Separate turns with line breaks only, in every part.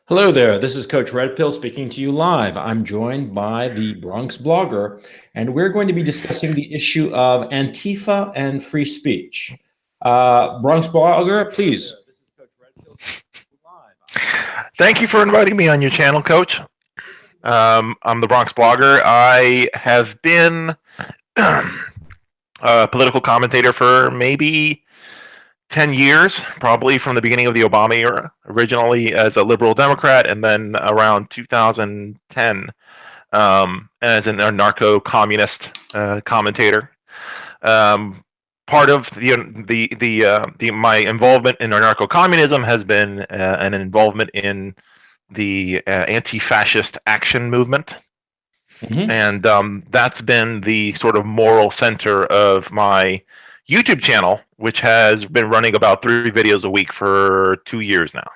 Hello there, this is Coach Red Pill speaking to you live. I'm joined by the Bronx blogger, and we're going to be discussing the issue of Antifa and free speech. Bronx blogger, please.
Thank you for inviting me on your channel, Coach. I'm the Bronx blogger. I have been a political commentator for maybe 10 years, probably from the beginning of the Obama era, originally as a liberal Democrat, and then around 2010 as a narco-communist commentator. Um, Part of the my involvement in anarcho-communism has been an involvement in the anti-fascist action movement, and that's been the sort of moral center of my YouTube channel, which has been running about 3 videos a week for 2 years now.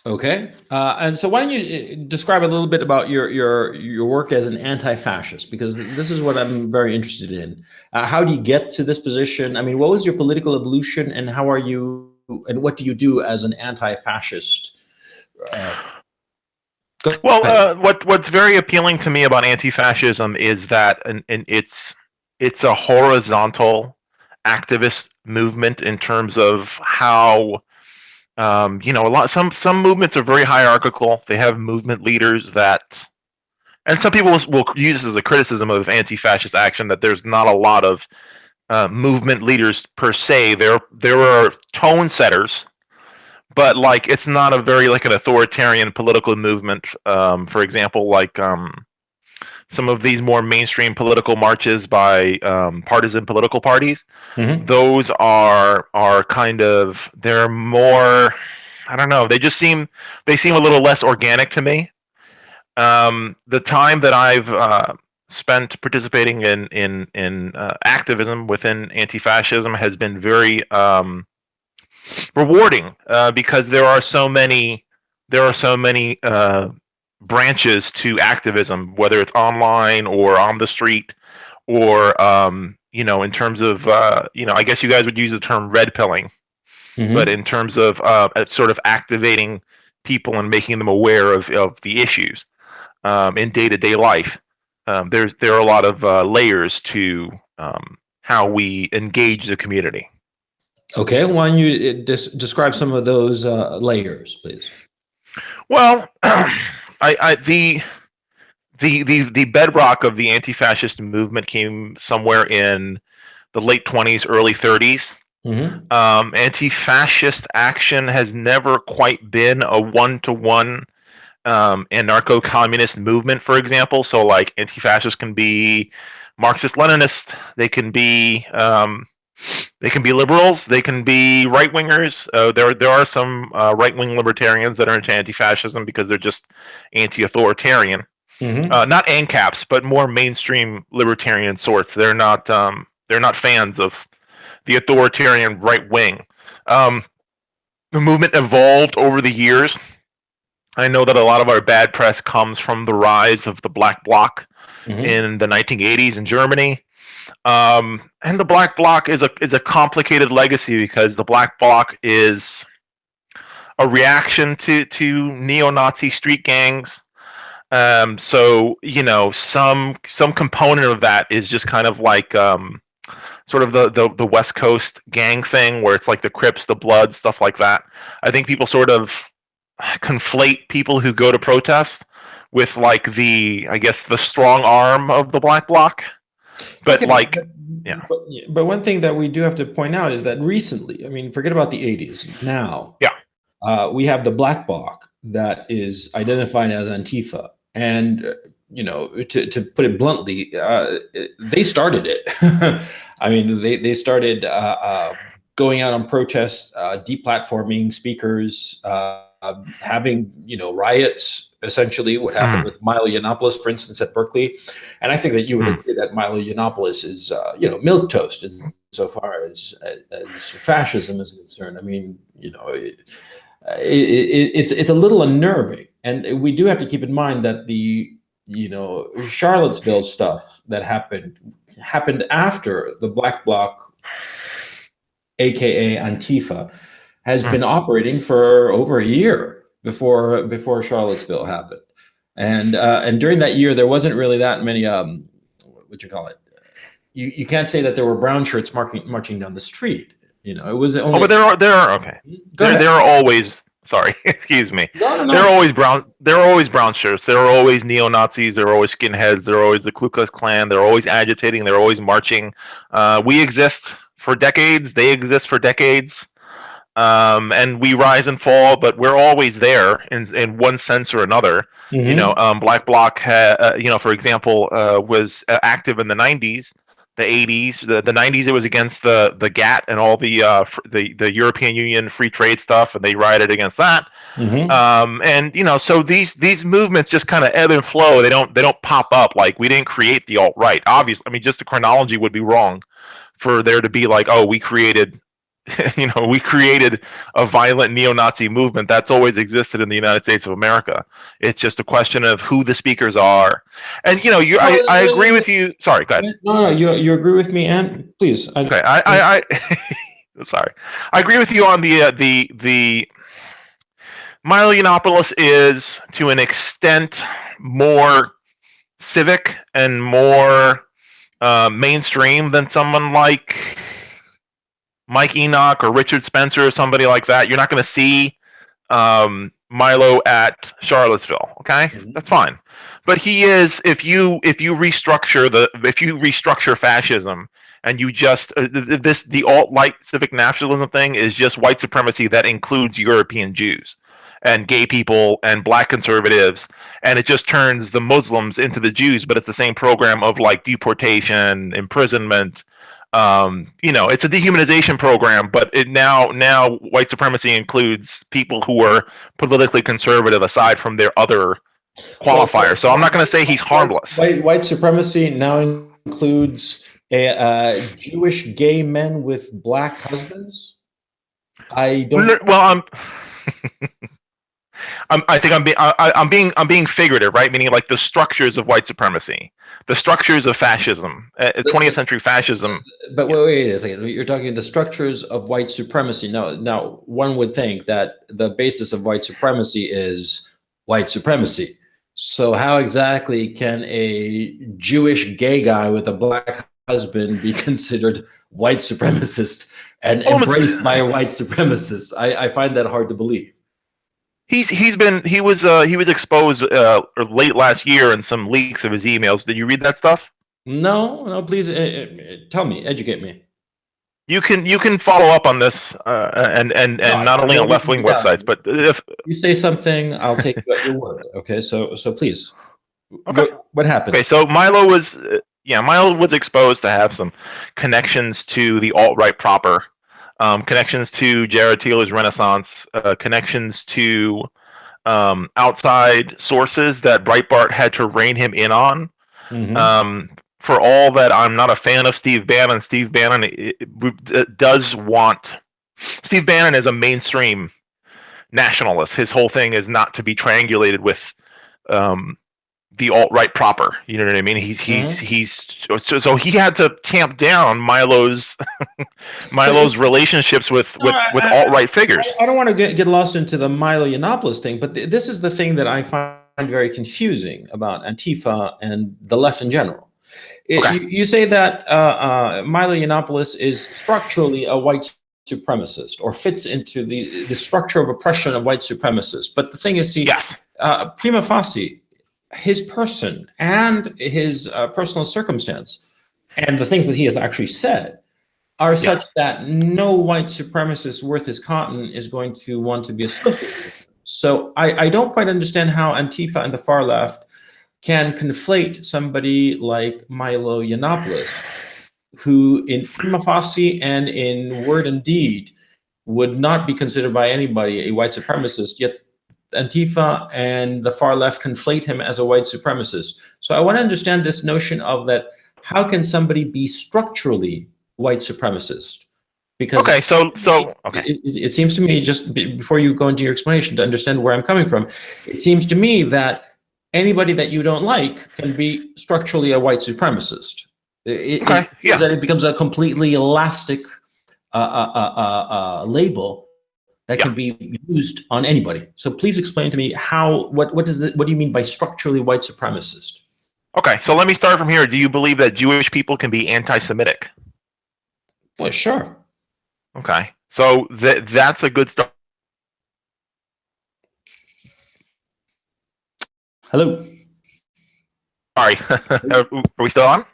Okay, and so why don't you describe a little bit about your work as an anti-fascist, because this is what I'm very interested in. How do you get to this position? I mean, what was your political evolution, and how are you, and what do you do as an anti-fascist?
Well, what's very appealing to me about anti-fascism is that it's a horizontal activist movement in terms of how some movements are very hierarchical. They have movement leaders that, and some people will use this as a criticism of anti-fascist action, that there's not a lot of movement leaders per se. There are tone setters, but like it's not a very like an authoritarian political movement. For example, like some of these more mainstream political marches by partisan political parties, those are kind of, they're more, I don't know, they seem a little less organic to me. The time that I've spent participating in activism within anti-fascism has been very rewarding, because there are so many branches to activism, whether it's online or on the street, or in terms of I guess you guys would use the term red pilling, but in terms of sort of activating people and making them aware of the issues in day-to-day life. There are a lot of layers to how we engage the community.
Okay, why don't you describe some of those layers, please?
Well, the bedrock of the anti-fascist movement came somewhere in the late 20s, early 30s. Anti-fascist action has never quite been a one-to-one anarcho-communist movement, for example. So, like, anti-fascists can be Marxist-Leninist. They can be liberals. They can be right-wingers. There are some right-wing libertarians that are into anti-fascism because they're just anti-authoritarian. Not ANCAPs, but more mainstream libertarian sorts. They're not fans of the authoritarian right wing. The movement evolved over the years. I know that a lot of our bad press comes from the rise of the Black Bloc in the 1980s in Germany. And the Black Bloc is a complicated legacy, because the Black Bloc is a reaction to neo-Nazi street gangs. So some component of that is just kind of like sort of the West Coast gang thing, where it's like the Crips, the Bloods, stuff like that. I think people sort of conflate people who go to protest with like I guess the strong arm of the Black Bloc. But
but one thing that we do have to point out is that recently, I mean, forget about the 80s. Now, we have the Black Bloc that is identified as Antifa, and to put it bluntly, they started it. I mean, they started going out on protests, deplatforming speakers, having riots. Essentially, what happened with Milo Yiannopoulos, for instance, at Berkeley, and I think that you would agree that Milo Yiannopoulos is milquetoast insofar as fascism is concerned. I mean, it's a little unnerving, and we do have to keep in mind that the Charlottesville stuff that happened after the Black Bloc, aka Antifa, has been operating for over a year. before Charlottesville happened, and during that year there wasn't really that many what you call it. You can't say that there were brown shirts marching down the street. You know, it was only.
Oh, but there are okay. There are always. Sorry, excuse me.
No.
There are always brown shirts. There are always neo-Nazis. There are always skinheads. There are always the Ku Klux Klan. They're always agitating. They're always marching. We exist for decades. They exist for decades. And we rise and fall, but we're always there in one sense or another. Mm-hmm. You know, Black Bloc, for example, was active in the 90s. The 80s, the 90s, it was against the GATT and all the European Union free trade stuff, and they rioted against that. Mm-hmm. And you know, so these movements just kind of ebb and flow. They don't pop up. Like, we didn't create the alt-right. Obviously, I mean, just the chronology would be wrong for there to be like, oh, we created a violent neo-Nazi movement. That's always existed in the United States of America. It's just a question of who the speakers are. And you know, I agree with you. Sorry, go ahead.
No, you agree with me, and please.
Okay, I sorry. I agree with you on the Milo Yiannopoulos is to an extent more civic and more mainstream than someone like Mike Enoch or Richard Spencer or somebody like that. You're not going to see Milo at Charlottesville. Okay, mm-hmm. That's fine. But he is, if you restructure fascism and you just the alt-right civic nationalism thing is just white supremacy that includes European Jews and gay people and black conservatives, and it just turns the Muslims into the Jews, but it's the same program of like deportation, imprisonment. You know, it's a dehumanization program, but it now white supremacy includes people who are politically conservative aside from their other qualifiers. So I'm not going to say he's harmless.
White supremacy now includes Jewish gay men with black husbands. I don't.
Well, I think I'm being figurative, right? Meaning like the structures of white supremacy, the structures of fascism, 20th century fascism.
But wait a second. You're talking the structures of white supremacy. Now, one would think that the basis of white supremacy is white supremacy. So how exactly can a Jewish gay guy with a black husband be considered white supremacist and embraced by a white supremacist? I find that hard to believe.
He was exposed late last year in some leaks of his emails. Did you read that stuff?
No. Please tell me, educate me.
You can follow up on this and not only on left-wing websites, but if
you say something, I'll take you at your word. Okay, so please.
Okay.
What happened?
Okay, so Milo was exposed to have some connections to the alt-right proper. Connections to Jared Taylor's Renaissance, connections to outside sources that Breitbart had to rein him in on. Mm-hmm. For all that I'm not a fan of Steve Bannon, Steve Bannon Steve Bannon is a mainstream nationalist. His whole thing is not to be triangulated with the alt-right proper. You know what I mean? So he had to tamp down Milo's relationships with alt-right figures.
I don't want to get lost into the Milo Yiannopoulos thing, but this is the thing that I find very confusing about Antifa and the left in general. You say that Milo Yiannopoulos is structurally a white supremacist or fits into the structure of oppression of white supremacists. But the thing is, prima facie, his person and his personal circumstance and the things that he has actually said are such that no white supremacist worth his cotton is going to want to be associated with him. So I don't quite understand how Antifa and the far left can conflate somebody like Milo Yiannopoulos, who in prima facie and in word and deed would not be considered by anybody a white supremacist, yet Antifa and the far left conflate him as a white supremacist. So I want to understand this notion of that. How can somebody be structurally white supremacist? Because it seems to me, just before you go into your explanation to understand where I'm coming from, it seems to me that anybody that you don't like can be structurally a white supremacist. That it becomes a completely elastic label that can be used on anybody. So please explain to me what do you mean by structurally white supremacist?
Okay, so let me start from here. Do you believe that Jewish people can be anti-Semitic?
Well, sure.
Okay, so that's a good start.
Hello.
Sorry, are we still on?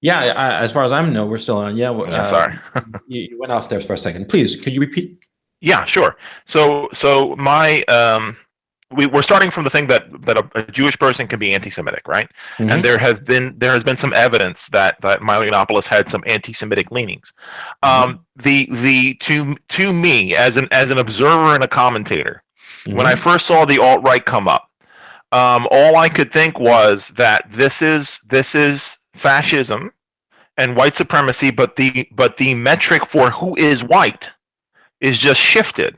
Yeah, as far as I know, we're still on. Yeah,
sorry.
you went off there for a second. Please, could you repeat?
Yeah, sure. So my we're starting from the thing that a Jewish person can be anti-Semitic, right? And there has been some evidence that Milo Yiannopoulos had some anti-Semitic leanings. To me as an observer and a commentator, when I first saw the alt-right come up, all I could think was that this is fascism and white supremacy, but the metric for who is white is just shifted.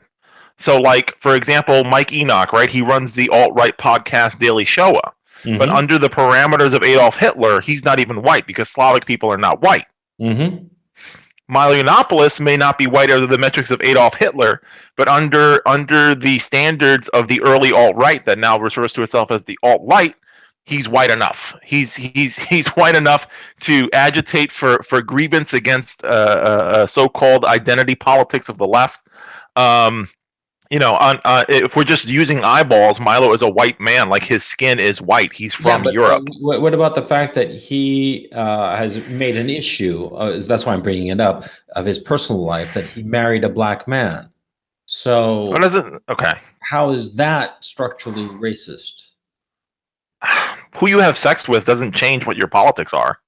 So, like, for example, Mike Enoch, right? He runs the alt-right podcast Daily Shoah. But under the parameters of Adolf Hitler, he's not even white because Slavic people are not white. Milo Yiannopoulos may not be white under the metrics of Adolf Hitler, but under the standards of the early alt-right that now refers to itself as the alt-right, he's white enough. He's white enough to agitate for grievance against so-called identity politics of the left. If we're just using eyeballs, Milo is a white man. Like, his skin is white. He's from Europe.
What about the fact that he has made an issue? That's why I'm bringing it up, of his personal life, that he married a black man. So, how is that structurally racist?
Who you have sex with doesn't change what your politics are.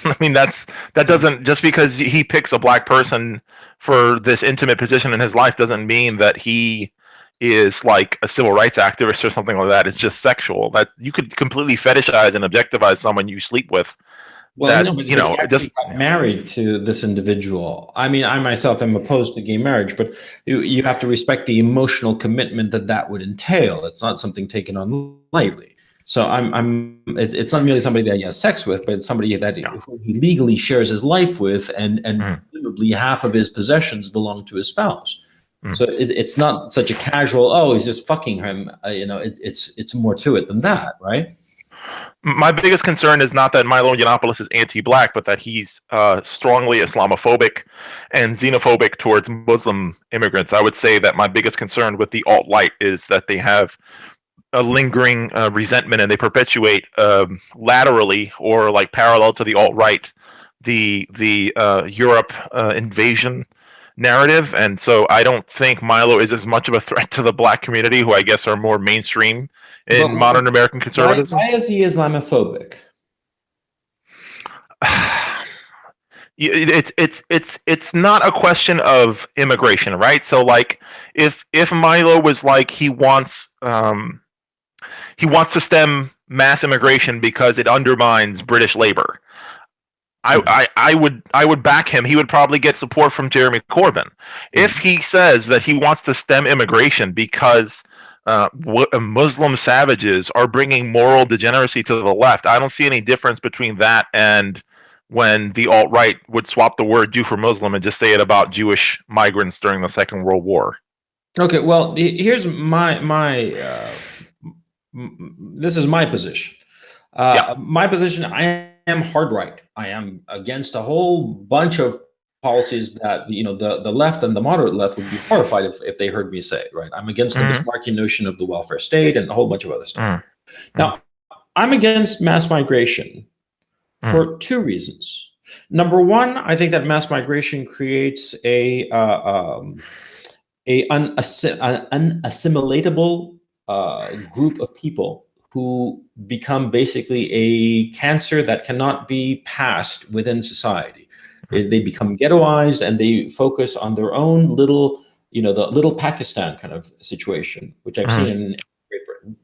I mean, that doesn't, just because he picks a black person for this intimate position in his life doesn't mean that he is like a civil rights activist or something like that. It's just sexual. That you could completely fetishize and objectify someone you sleep with.
Well, no, but he actually got married to this individual. I mean, I myself am opposed to gay marriage, but you have to respect the emotional commitment that would entail. It's not something taken on lightly. So it's not merely somebody that he has sex with, but it's somebody that he legally shares his life with, and presumably half of his possessions belong to his spouse. So it's not such a casual, oh, he's just fucking him. It's more to it than that, right?
My biggest concern is not that Milo Yiannopoulos is anti-black, but that he's strongly Islamophobic and xenophobic towards Muslim immigrants. I would say that my biggest concern with the alt-right is that they have a lingering resentment, and they perpetuate laterally or like parallel to the alt-right the Europe invasion narrative. And so I don't think Milo is as much of a threat to the black community, who I guess are more mainstream in modern American conservatism.
Why is he Islamophobic?
It's not a question of immigration, right? So, like, if Milo was like, he wants to stem mass immigration because it undermines British labor, I would back him. He would probably get support from Jeremy Corbyn. If he says that he wants to stem immigration because Muslim savages are bringing moral degeneracy to the left, I don't see any difference between that and when the alt-right would swap the word Jew for Muslim and just say it about Jewish migrants during the Second World War.
Okay, well, here's this is my position. My position, I am hard right. I am against a whole bunch of policies that the left and the moderate left would be horrified if they heard me say. Right, I'm against the Bismarckian notion of the welfare state and a whole bunch of other stuff. Now, I'm against mass migration for two reasons. Number one, I think that mass migration creates a unassimilatable group of people who become basically a cancer that cannot be passed within society. They become ghettoized, and they focus on their own little, the little Pakistan kind of situation, which I've seen in Great Britain.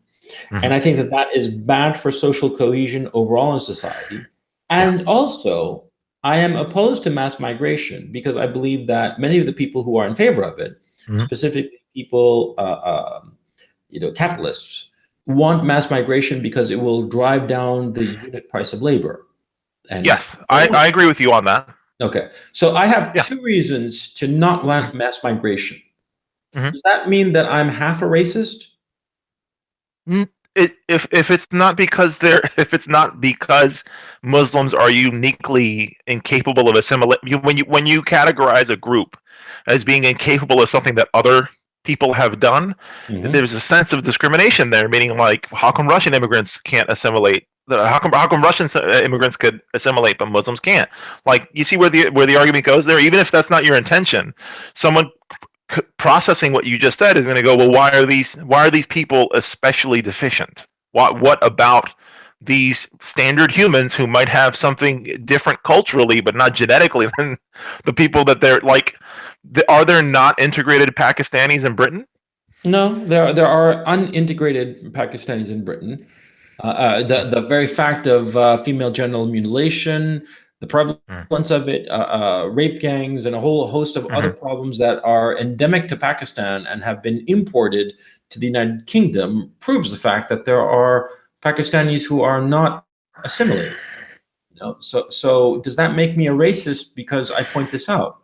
And I think that is bad for social cohesion overall in society. And also, I am opposed to mass migration because I believe that many of the people who are in favor of it, specifically people, capitalists, want mass migration because it will drive down the unit price of labor. And
yes, I agree with you on that.
Okay, so I have two reasons to not want mass migration.
Mhm.
Does that mean that I'm half a racist?
If it's not because if it's not because Muslims are uniquely incapable of assimilating, when you categorize a group as being incapable of something that other people have done, there's a sense of discrimination there. Meaning, like, how come Russian immigrants can't assimilate? How come Russian immigrants could assimilate but Muslims can't? Like, you see where the argument goes there. Even if that's not your intention, someone processing what you just said is going to go, well, why are these people especially deficient? What about these standard humans who might have something different culturally but not genetically than the people that they're like? Are there not integrated Pakistanis in Britain?
No, there are unintegrated Pakistanis in Britain. The very fact of female genital mutilation, the prevalence of it, rape gangs, and a whole host of other problems that are endemic to Pakistan and have been imported to the United Kingdom proves the fact that there are Pakistanis who are not assimilated. So does that make me a racist because I point this out?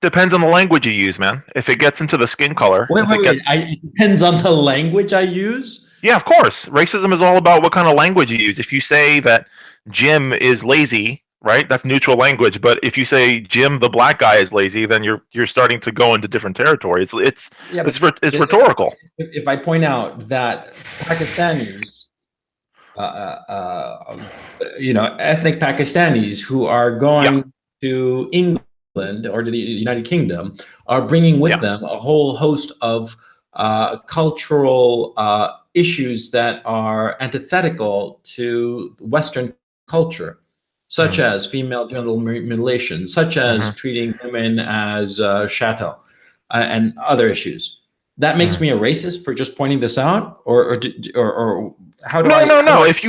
Depends on the language you use, man. If it gets into the skin color,
Wait,
if
wait,
it
wait.
gets
It depends on the language I use.
Yeah, of course. Racism is all about what kind of language you use. If you say that Jim is lazy, right? That's neutral language. But if you say Jim the black guy is lazy, then you're starting to go into different territory.
Yeah,
It's rhetorical.
if I point out that Pakistanis, ethnic Pakistanis who are
Yeah,
going to England or to the United Kingdom are bringing with
yeah,
them a whole host of cultural issues that are antithetical to Western culture, such
mm-hmm.
as female genital mutilation, such as
Mm-hmm.
treating women as chattel, and other issues. That makes
Mm-hmm.
me a racist for just pointing this out, or how do
No,
I
no,
how do
no.
I
If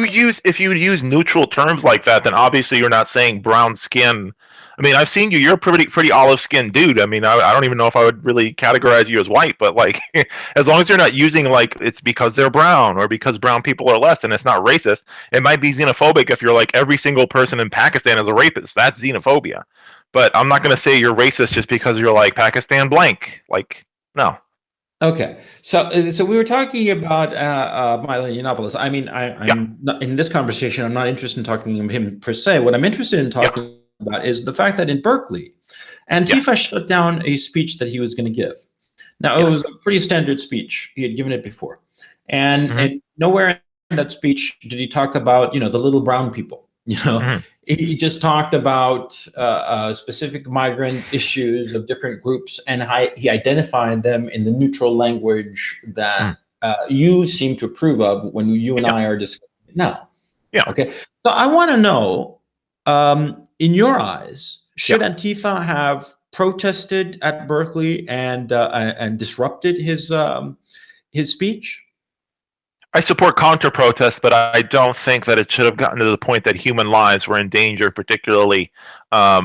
you use neutral terms like that, then obviously you're not saying brown skin. I mean, I've seen you. You're a pretty olive skinned dude. I mean, I don't even know if I would really categorize you as white, but like, as long as you're not using like it's because they're brown or because brown people are less, and it's not racist. It might be xenophobic if you're like every single person in Pakistan is a rapist. That's xenophobia. But I'm not going to say you're racist just because you're like Pakistan blank. Like, no.
Okay, so we were talking about Milo Yiannopoulos. I mean,
Yeah.
I'm not, in this conversation. I'm not interested in talking of him per se. What I'm interested in
Yeah.
talking about is the fact that in Berkeley, Antifa
Yes.
shut down a speech that he was going to give. Now, it was
Yes.
a pretty standard speech. He had given it before, and
Mm-hmm.
nowhere in that speech did he talk about the little brown people.
Mm-hmm.
He just talked about specific migrant issues of different groups, and he identified them in the neutral language
Mm-hmm.
that you seem to approve of when you and
Yeah.
I are discussing it now.
Yeah.
Okay, so I want to know, in your eyes,
Yeah.
should Antifa have protested at Berkeley and disrupted his speech?
I support counter protests, but I don't think that it should have gotten to the point that human lives were in danger, particularly a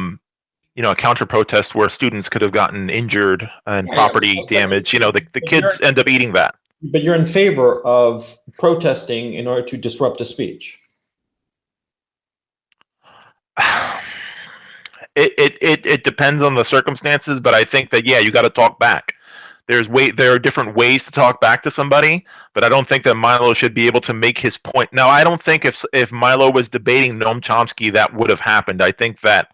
counter protest where students could have gotten injured and
Yeah, yeah,
property damage. The
but you're
kids end up eating that.
but you're in favor of protesting in order to disrupt a speech.
It depends on the circumstances, but I think that, yeah, you got to talk back. There are different ways to talk back to somebody, but I don't think that Milo should be able to make his point. Now, I don't think if Milo was debating Noam Chomsky, that would have happened. I think that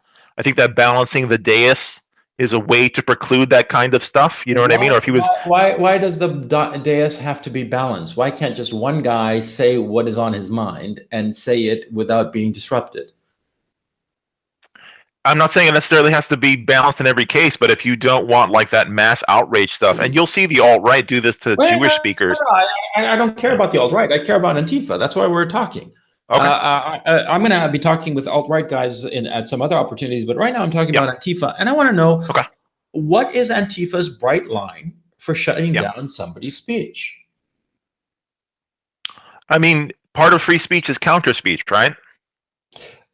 balancing the dais is a way to preclude that kind of stuff. You know what I mean?
Why,
Or if he was,
why does the dais have to be balanced? Why can't just one guy say what is on his mind and say it without being disrupted?
I'm not saying it necessarily has to be balanced in every case, but if you don't want like that mass outrage stuff, and you'll see the alt right do this to
Well,
Jewish speakers.
I don't care about the alt right. I care about Antifa. That's why we're talking.
Okay.
I'm going to be talking with alt right guys at some other opportunities, but right now I'm talking
Yeah.
about Antifa, and I want to know,
Okay.
what is Antifa's bright line for shutting
Yeah.
down somebody's speech?
I mean, part of free speech is counter speech, right?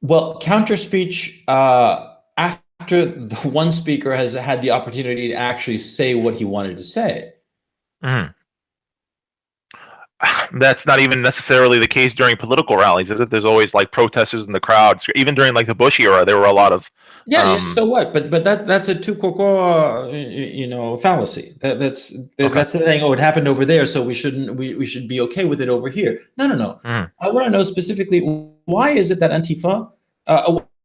Well, counter speech, after the one speaker has had the opportunity to actually say what he wanted to say.
Mm-hmm. That's not even necessarily the case during political rallies, is it? There's always like protesters in the crowds. Even during like the Bush era, there were a lot of
Yeah. So what? But that's a tu quoque, fallacy. That's saying, oh, it happened over there, so we shouldn't we should be okay with it over here. No. I want to know specifically, why is it that Antifa?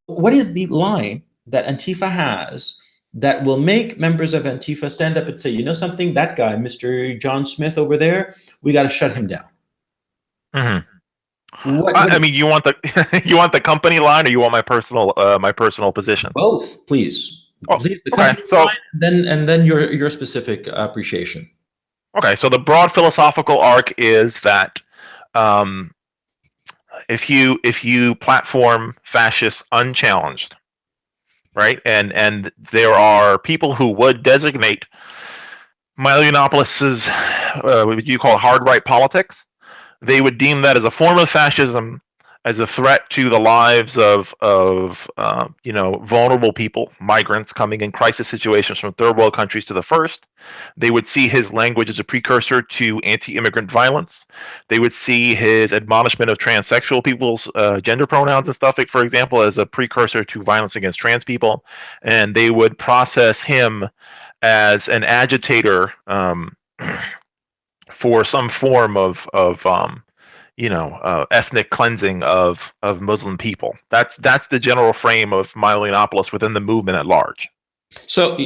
What is the line that Antifa has that will make members of Antifa stand up and say, you know something, that guy, Mr. John Smith over there, we got to shut him down.
I mean, you want the you want the company line, or you want my personal position?
Both, please. Please, the
okay. So
line, then your specific appreciation.
Okay, so the broad philosophical arc is that if you platform fascists unchallenged, right, and there are people who would designate Milo Yiannopoulos' what you call hard right politics, they would deem that as a form of fascism, as a threat to the lives of vulnerable people, migrants coming in crisis situations from third world countries to the first. They would see his language as a precursor to anti-immigrant violence. They would see his admonishment of transsexual people's gender pronouns and stuff, for example, as a precursor to violence against trans people. And they would process him as an agitator for some form of ethnic cleansing of Muslim people. That's the general frame of Milo Yiannopoulos within the movement at large.
So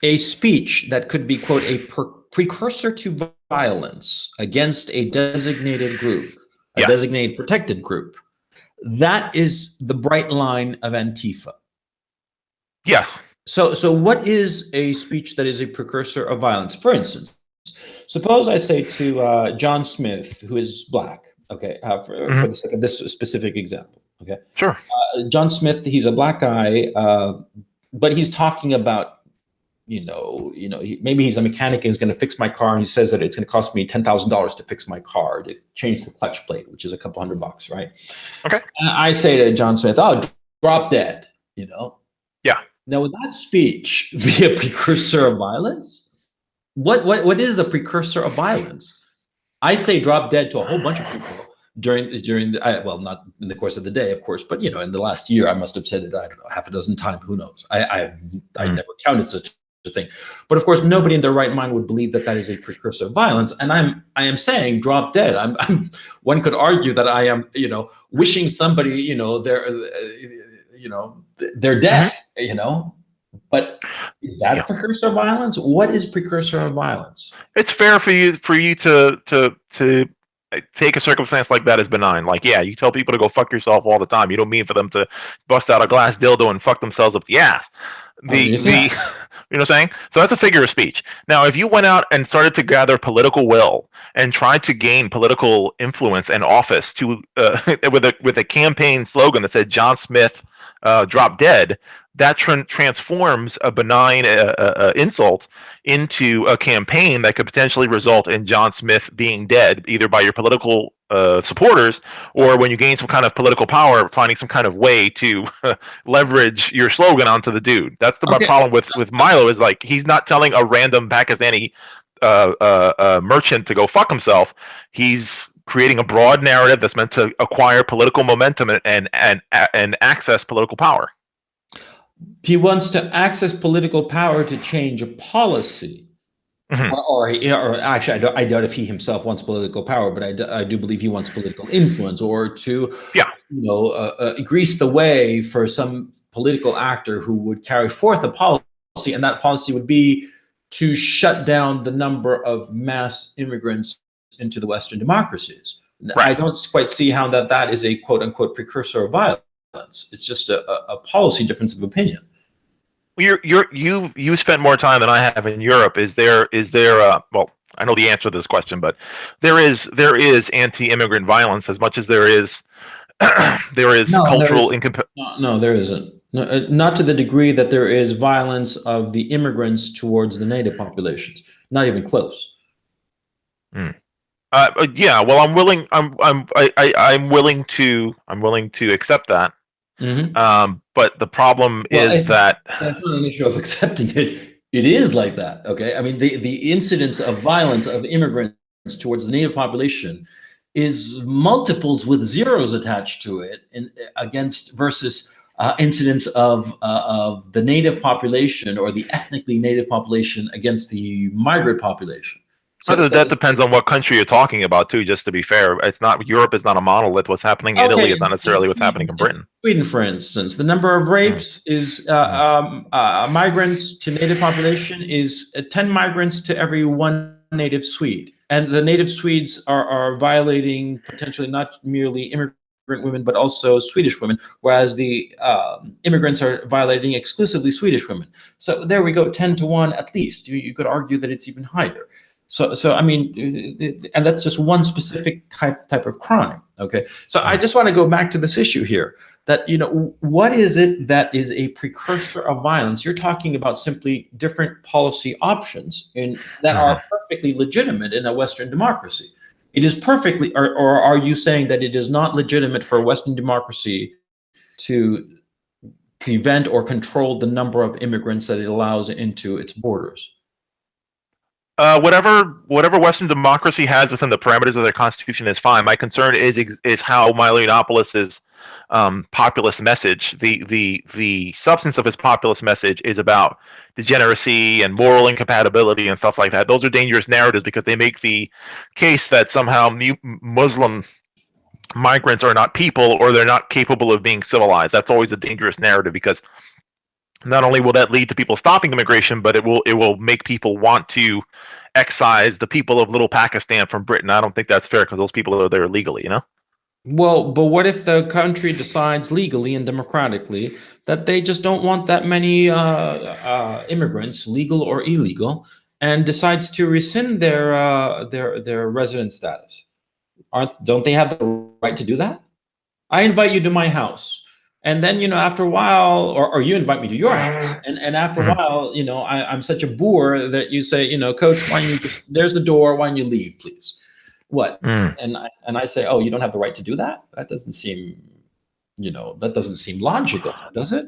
a speech that could be, quote, a precursor to violence against a designated group, a designated protected group, that is the bright line of Antifa.
Yes.
So what is a speech that is a precursor of violence? For instance, suppose I say to John Smith, who is black, okay, for the sake of this specific example, okay?
Sure.
John Smith, he's a black guy, but he's talking about, maybe he's a mechanic and he's going to fix my car, and he says that it's going to cost me $10,000 to fix my car, to change the clutch plate, which is a couple $100, right?
Okay.
And I say to John Smith, oh, drop dead,
Yeah.
Now, would that speech be a precursor of violence? What is a precursor of violence? I say drop dead to a whole bunch of people during not in the course of the day, of course, but in the last year I must have said it, I don't know, half a dozen times. Who knows? I never counted such a thing. But of course, nobody in their right mind would believe that is a precursor of violence. And I am saying drop dead. One could argue that I am wishing somebody their death. But is that a precursor of violence? What is precursor of violence?
It's fair for you to take a circumstance like that as benign. Like, yeah, you tell people to go fuck yourself all the time. You don't mean for them to bust out a glass dildo and fuck themselves up the ass. You know what I'm saying? So that's a figure of speech. Now, if you went out and started to gather political will and tried to gain political influence and office to with a campaign slogan that said John Smith drop dead, that transforms a benign insult into a campaign that could potentially result in John Smith being dead, either by your political supporters, or when you gain some kind of political power, finding some kind of way to leverage your slogan onto the dude. That's my problem with Milo, is like, he's not telling a random Pakistani merchant to go fuck himself. He's creating a broad narrative that's meant to acquire political momentum and access political power.
He wants to access political power to change a policy. Or actually, I doubt if he himself wants political power, but I do believe he wants political influence, or to grease the way for some political actor who would carry forth a policy, and that policy would be to shut down the number of mass immigrants into the Western democracies. Right. I don't quite see how that is a quote unquote precursor of violence. It's just a policy difference of opinion.
You spent more time than I have in Europe. Is there well, I know the answer to this question, but there is anti-immigrant violence as much as there is cultural incompatibility.
No, there isn't. No, not to the degree that there is violence of the immigrants towards the native populations. Not even close.
Yeah, well, I'm willing to accept that. But the problem is that
that's not an issue of accepting it. It is like that. Okay, I mean the incidence of violence of immigrants towards the native population is multiples with zeros attached to it against versus incidents of the native population or the ethnically native population against the migrant population.
So that depends on what country you're talking about, too. Just to be fair, it's not Europe is not a monolith. What's happening in Italy is not necessarily what's happening in Britain.
Sweden, for instance, the number of rapes is migrants to native population is 10 migrants to every 1 native Swede, and the native Swedes are violating potentially not merely immigrant women but also Swedish women, whereas the immigrants are violating exclusively Swedish women. So there we go, 10 to 1 at least. You could argue that it's even higher. So I mean, and that's just one specific type of crime. Okay, so I just want to go back to this issue here. That, what is it that is a precursor of violence? You're talking about simply different policy options that are perfectly legitimate in a Western democracy. It is perfectly, or are you saying that it is not legitimate for a Western democracy to prevent or control the number of immigrants that it allows into its borders?
Whatever Western democracy has within the parameters of their constitution is fine. My concern is how Milo Yiannopoulos' populist message, the substance of his populist message, is about degeneracy and moral incompatibility and stuff like that. Those are dangerous narratives because they make the case that somehow Muslim migrants are not people or they're not capable of being civilized. That's always a dangerous narrative because not only will that lead to people stopping immigration, but it will make people want to excise the people of little Pakistan from Britain. I don't think that's fair because those people are there illegally,
Well, but what if the country decides legally and democratically that they just don't want that many immigrants, legal or illegal, and decides to rescind their resident status? Don't they have the right to do that? I invite you to my house. And then, after a while, or you invite me to your house, and after a while, I'm such a boor that you say, Coach, why don't you there's the door, why don't you leave, please? What? And I say, oh, you don't have the right to do that? That doesn't seem, that doesn't seem logical, does it?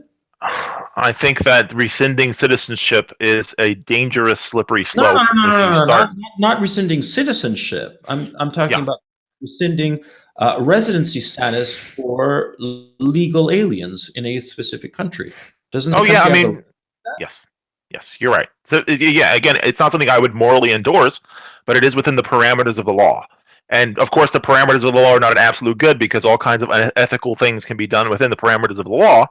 I think that rescinding citizenship is a dangerous, slippery slope.
No, not rescinding citizenship. I'm talking about rescinding residency status for legal aliens in a specific country. Doesn't?
Yes, you're right. So again, it's not something I would morally endorse, but it is within the parameters of the law. And of course, the parameters of the law are not an absolute good because all kinds of unethical things can be done within the parameters of the law.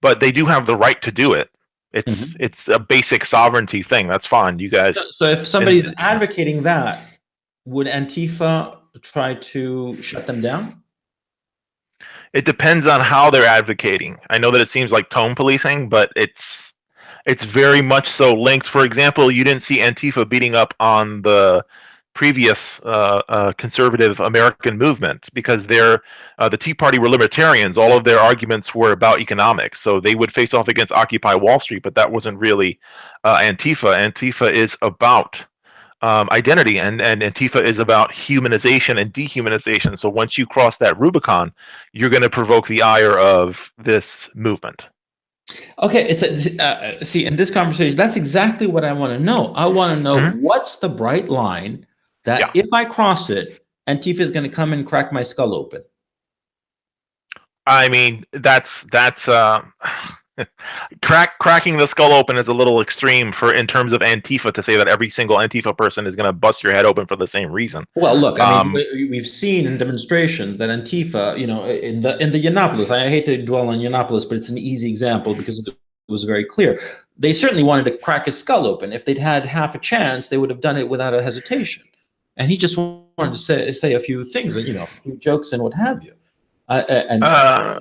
But they do have the right to do it. It's a basic sovereignty thing. That's fine, you guys.
So if somebody's advocating that, would Antifa try to shut them down?
It depends on how they're advocating. I know that it seems like tone policing, but it's very much so linked. For example, you didn't see Antifa beating up on the previous conservative American movement because the Tea Party were libertarians. All of their arguments were about economics, so they would face off against Occupy Wall Street, but that wasn't really Antifa. Antifa is about identity, and Antifa is about humanization and dehumanization. So once you cross that Rubicon, you're going to provoke the ire of this movement.
Okay, see, in this conversation, that's exactly what I want to know. I want to know what's the bright line that if I cross it, Antifa is going to come and crack my skull open.
I mean, that's cracking the skull open is a little extreme in terms of Antifa to say that every single Antifa person is going to bust your head open for the same reason.
Well, look, I mean, we've seen in demonstrations that Antifa, in the Yiannopoulos, I hate to dwell on Yiannopoulos, but it's an easy example because it was very clear. They certainly wanted to crack his skull open. If they'd had half a chance, they would have done it without a hesitation. And he just wanted to say a few things, a few jokes and what have you.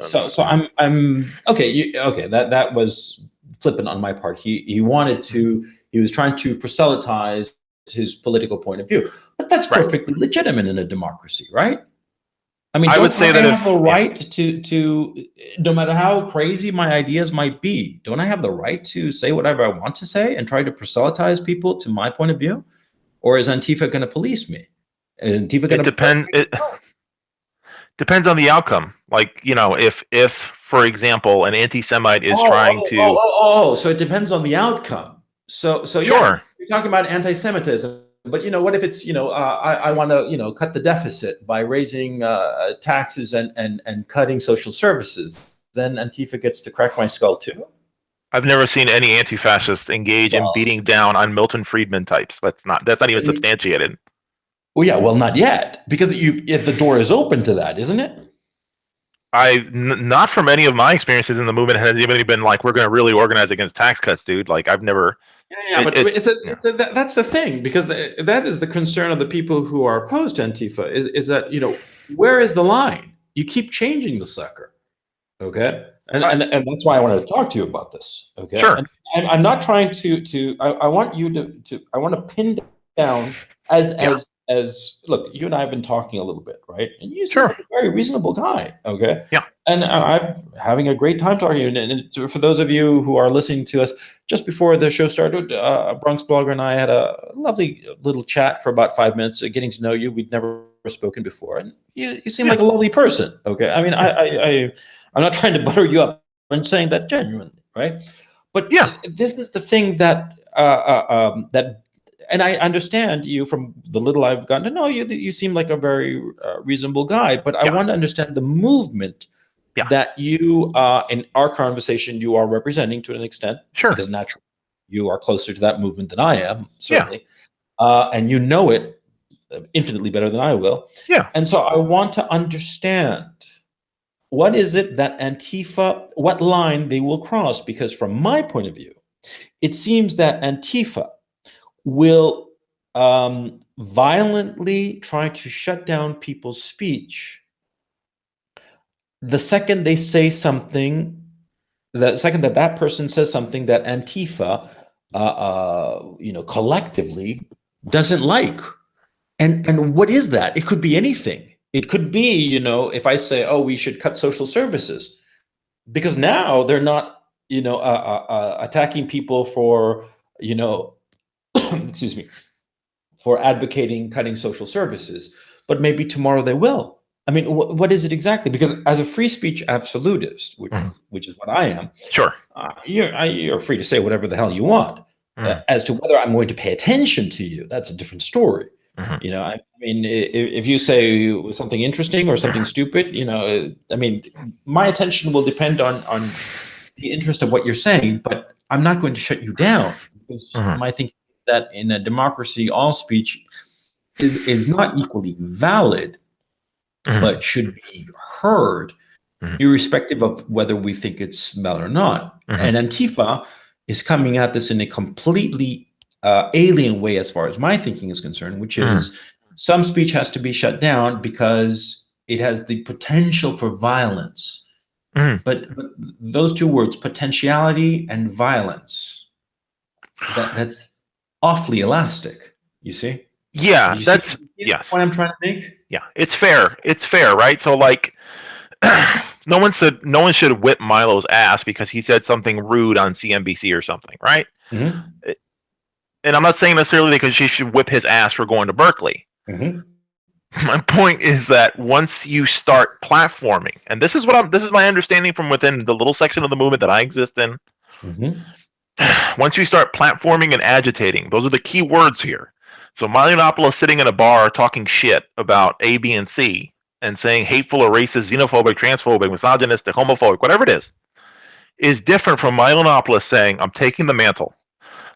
So I'm okay. Okay, that was flippant on my part. He was trying to proselytize his political point of view, but that's perfectly legitimate in a democracy, right? I mean, I would say that I have the right to no matter how crazy my ideas might be, don't I have the right to say whatever I want to say and try to proselytize people to my point of view? Or is Antifa going to police me? Is Antifa going to
depends on the outcome. Like, if for example, an anti-Semite is trying to.
So it depends on the outcome. So
sure.
You're talking about anti-Semitism. but what if it's I want to cut the deficit by raising taxes and cutting social services? Then Antifa gets to crack my skull too.
I've never seen any anti-fascist engage in beating down on Milton Friedman types. That's not even substantiated.
Well, yeah, well, not yet, because if the door is open to that, isn't it?
Not from any of my experiences in the movement has anybody been like, we're going to really organize against tax cuts, dude. Like, I've never.
That's the thing, because that is the concern of the people who are opposed to Antifa is that where is the line? You keep changing the sucker, okay, and that's why I wanted to talk to you about this, okay.
Sure.
And I'm not trying to. I want you to. I want to pin down as look, you and I have been talking a little bit, right? And you seem like a very reasonable guy, okay?
Yeah.
And I'm having a great time talking. And for those of you who are listening to us, just before the show started, a Bronx blogger and I had a lovely little chat for about 5 minutes, getting to know you. We'd never spoken before, and you seem like a lovely person, okay? I mean, I'm not trying to butter you up. I'm saying that genuinely, right? But this is the thing that and I understand you from the little I've gotten to know you. That you seem like a very reasonable guy, but I want to understand the movement that you, in our conversation, you are representing to an extent.
Sure.
Because naturally, you are closer to that movement than I am, certainly. And you know it infinitely better than I will.
Yeah.
And so I want to understand, what is it that Antifa, what line they will cross? Because from my point of view, it seems that Antifa will violently try to shut down people's speech the second they say something, the second that person says something that Antifa, collectively doesn't like. And what is that? It could be anything. It could be, if I say, oh, we should cut social services, because now they're not, attacking people for, excuse me, for advocating cutting social services, but maybe tomorrow they will. I mean, what is it exactly? Because as a free speech absolutist, which is what I am,
sure,
you're free to say whatever the hell you want. As to whether I'm going to pay attention to you, that's a different story. I mean, if you say something interesting or something stupid, I mean, my attention will depend on the interest of what you're saying, but I'm not going to shut you down, because my thinking is that in a democracy, all speech is not equally valid, but should be heard, irrespective of whether we think it's valid or not. And Antifa is coming at this in a completely alien way as far as my thinking is concerned, which is some speech has to be shut down because it has the potential for violence. But those two words, potentiality and violence, that's awfully elastic, you see?
Yeah,
that's what I'm trying to make.
Yeah, it's fair. It's fair, right? So like, no one should whip Milo's ass because he said something rude on CNBC or something, right? And I'm not saying necessarily because she should whip his ass for going to Berkeley. My point is that once you start platforming, and this is my understanding from within the little section of the movement that I exist in. Once you start platforming and agitating, those are the key words here. So Milo Yiannopoulos sitting in a bar talking shit about A, B, and C and saying hateful or racist, xenophobic, transphobic, misogynistic, homophobic, whatever it is different from Milo Yiannopoulos saying, I'm taking the mantle.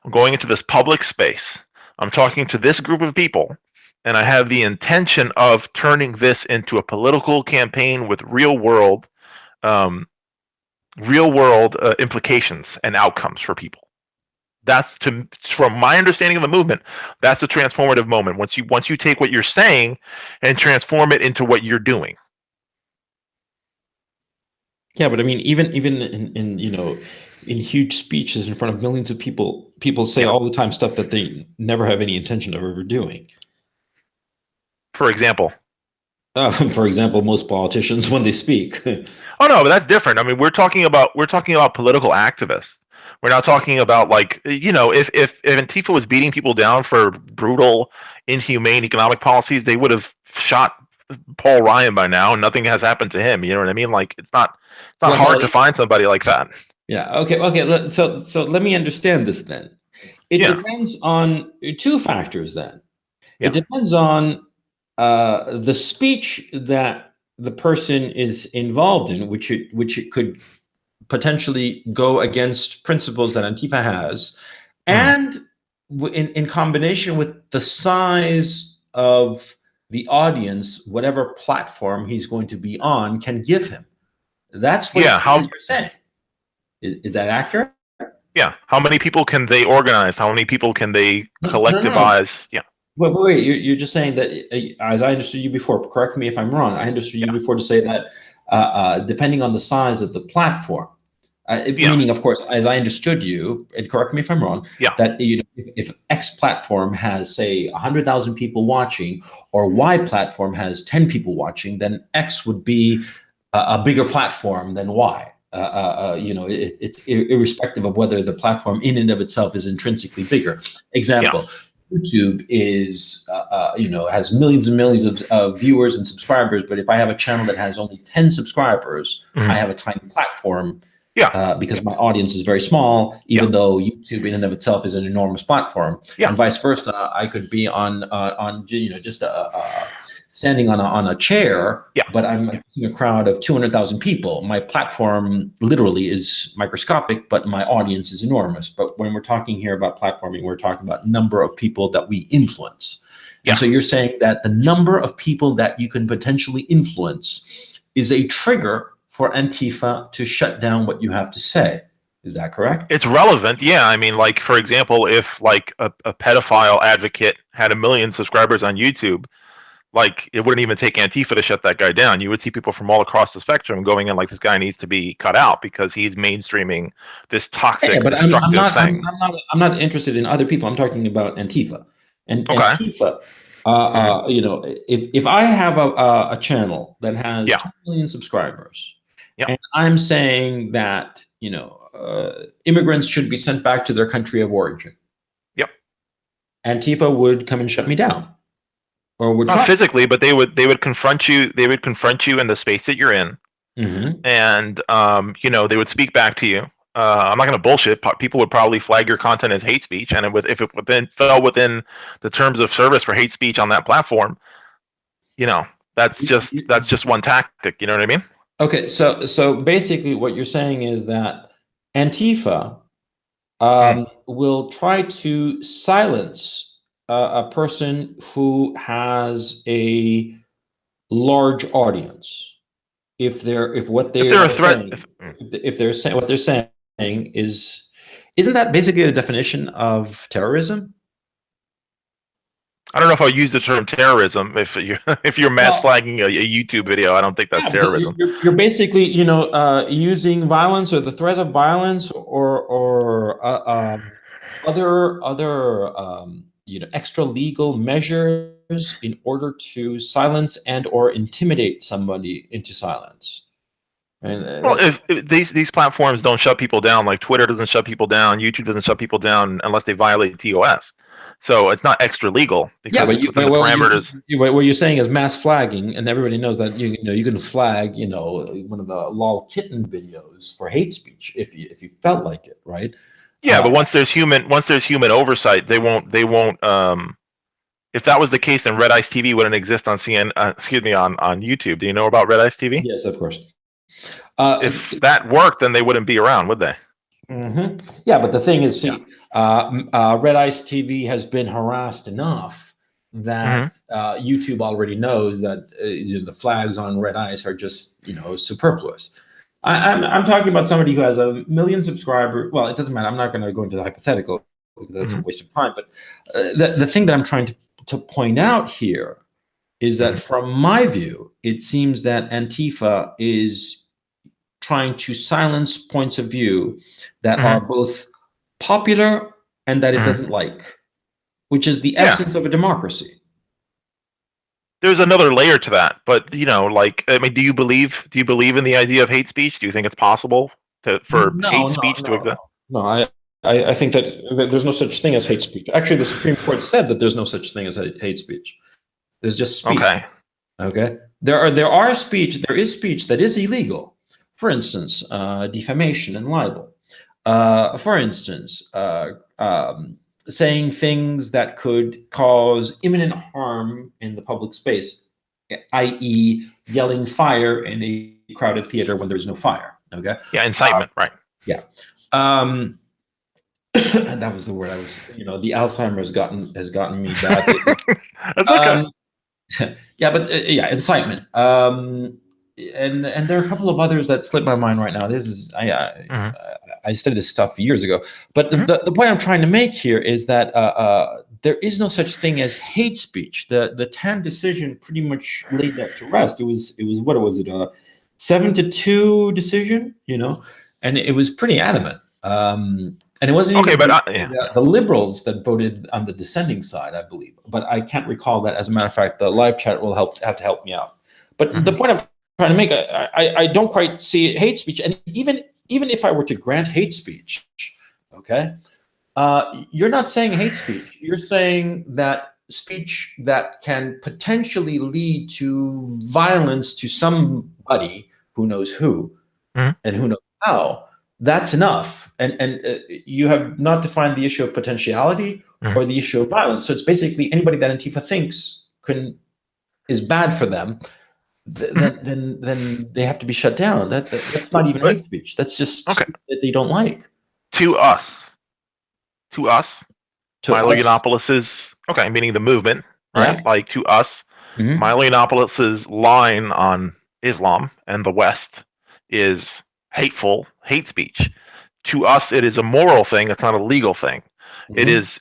I'm going into this public space. I'm talking to this group of people, and I have the intention of turning this into a political campaign with real world implications and outcomes for people. That's from my understanding of the movement, that's a transformative moment. Once you take what you're saying and transform it into what you're doing.
Yeah, but I mean, even in huge speeches in front of millions of people say all the time stuff that they never have any intention of ever doing.
For example,
most politicians when they speak.
Oh no, but that's different. I mean, we're talking about political activists. We're not talking about like, if Antifa was beating people down for brutal, inhumane economic policies, they would have shot Paul Ryan by now, and nothing has happened to him. You know what I mean? Like, it's not hard to find somebody like that.
Yeah. Okay. So let me understand this then. It depends on two factors then. It depends on the speech that the person is involved in, which it could potentially go against principles that Antifa has, and in combination with the size of the audience, whatever platform he's going to be on can give him. That's what you're saying. Is that accurate?
Yeah. How many people can they organize? How many people can they collectivize?
No. Yeah. Wait, you're just saying that, as I understood you before, correct me if I'm wrong, I understood you before to say that depending on the size of the platform, meaning, of course, as I understood you, and correct me if I'm wrong, that if X platform has, say, 100,000 people watching, or Y platform has 10 people watching, then X would be a bigger platform than Y. It's irrespective of whether the platform in and of itself is intrinsically bigger. Example, YouTube is, has millions and millions of viewers and subscribers, but if I have a channel that has only 10 subscribers, I have a tiny platform because my audience is very small, even though YouTube in and of itself is an enormous platform. And vice versa, I could be on just standing on a chair, but I'm in a crowd of 200,000 people. My platform literally is microscopic, but my audience is enormous. But when we're talking here about platforming, we're talking about number of people that we influence. And so you're saying that the number of people that you can potentially influence is a trigger for Antifa to shut down what you have to say. Is that correct?
It's relevant, yeah. I mean, like, for example, if like a pedophile advocate had 1 million subscribers on YouTube, like, it wouldn't even take Antifa to shut that guy down. You would see people from all across the spectrum going in like, this guy needs to be cut out because he's mainstreaming this toxic, destructive thing.
I'm not interested in other people. I'm talking about Antifa. And Antifa, if I have a channel that has 2 million subscribers, and I'm saying that immigrants should be sent back to their country of origin, Antifa would come and shut me down. Or would
not physically, but they would confront you. They would confront you in the space that you're in, and they would speak back to you. I'm not going to bullshit. People would probably flag your content as hate speech, and if it fell within the terms of service for hate speech on that platform, that's just one tactic. You know what I mean?
Okay, so basically, what you're saying is that Antifa will try to silence a person who has a large audience, if what they're saying isn't that basically the definition of terrorism?
I don't know if I'll use the term terrorism. If you're mass flagging a YouTube video, I don't think that's terrorism.
You're basically using violence or the threat of violence or other extra legal measures in order to silence and or intimidate somebody into silence.
Well, if these platforms don't shut people down, like Twitter doesn't shut people down, YouTube doesn't shut people down unless they violate TOS. So it's not extra legal because it's within the parameters.
What you're saying is mass flagging, and everybody knows that you can flag one of the lol kitten videos for hate speech if you felt like it, right?
Yeah, but once there's human oversight, they won't. If that was the case, then Red Ice TV wouldn't exist on on YouTube. Do you know about Red Ice TV?
Yes, of course.
If that worked, then they wouldn't be around, would they?
Yeah, but the thing is, Red Ice TV has been harassed enough that YouTube already knows that the flags on Red Ice are just superfluous. I'm talking about somebody who has 1 million subscribers. Well, it doesn't matter. I'm not going to go into the hypothetical because that's a waste of time. But the thing that I'm trying to point out here is that from my view, it seems that Antifa is trying to silence points of view that are both popular and that it doesn't like, which is the essence of a democracy.
There's another layer to that, but do you believe in the idea of hate speech? Do you think it's possible for hate speech to exist?
No, I think that there's no such thing as hate speech. Actually, the Supreme Court said that there's no such thing as hate speech. There's just speech. Okay. There is speech that is illegal. For instance, defamation and libel. For instance, saying things that could cause imminent harm in the public space, i.e., yelling fire in a crowded theater when there's no fire. Okay.
Yeah, incitement, right?
Yeah. That was the word I was. The Alzheimer's has gotten me badly.
That's okay.
Yeah, but yeah, incitement. And there are a couple of others that slip my mind right now. This is I studied this stuff years ago. But the point I'm trying to make here is that there is no such thing as hate speech. The Tan decision pretty much laid that to rest. It was what was it? 7-2 decision, and it was pretty adamant. And it wasn't even the liberals that voted on the dissenting side, I believe. But I can't recall that. As a matter of fact, the live chat will have to help me out. But the point I'm trying to make, I don't quite see hate speech. And even if I were to grant hate speech, okay, you're not saying hate speech. You're saying that speech that can potentially lead to violence to somebody who knows who and who knows how. That's enough, and you have not defined the issue of potentiality or the issue of violence. So it's basically anybody that Antifa thinks is bad for them, then they have to be shut down. That's not even hate speech. That's just that they don't like.
To us, Milo Yiannopoulos is meaning the movement, right? Yeah. Like to us, Milo Yiannopoulos' line on Islam and the West is hateful hate speech. To us, it is a moral thing. It's not a legal thing. It is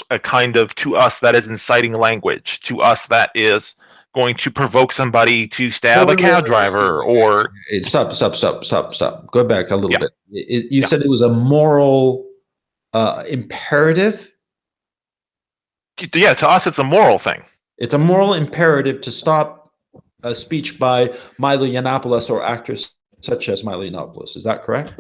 a kind of, to us, that is inciting language. To us, that is going to provoke somebody to stab a cab driver or
stop. Go back a little bit. You said it was a moral imperative.
Yeah, to us, it's a moral thing.
It's a moral imperative to stop a speech by Milo Yiannopoulos or actors such as Milo Yiannopoulos. Is that correct?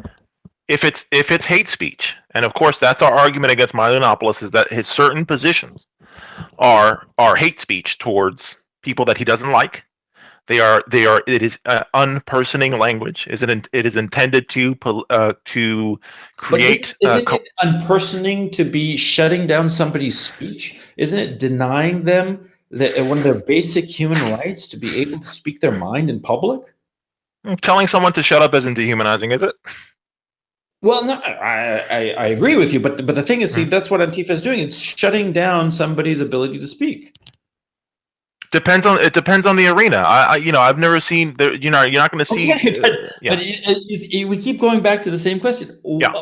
If it's hate speech, and of course that's our argument against Milo Yiannopoulos, is that his certain positions are hate speech towards people that he doesn't like. It is unpersoning language. It is intended to create.
Isn't it unpersoning to be shutting down somebody's speech? Isn't it denying them one of their basic human rights to be able to speak their mind in public?
Telling someone to shut up isn't dehumanizing, is it?
Well, no, I agree with you, but the thing is, see, that's what Antifa is doing. It's shutting down somebody's ability to speak.
It depends on the arena. I've never seen there. You're not going to see.
But we keep going back to the same question. Yeah.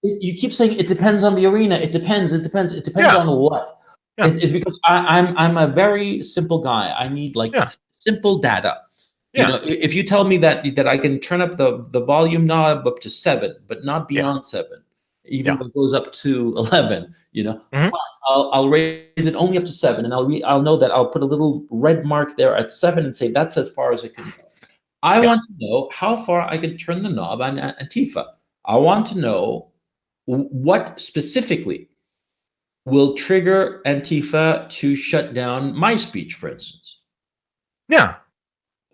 You keep saying it depends on the arena. It depends on what? Yeah. It's because I'm a very simple guy. I need simple data. Yeah. If you tell me that I can turn up the volume knob up to 7, but not beyond 7, even if it goes up to 11, I'll raise it only up to 7, and I'll know that I'll put a little red mark there at 7 and say that's as far as it can go. I want to know how far I can turn the knob on Antifa. I want to know what specifically will trigger Antifa to shut down my speech, for instance.
Yeah.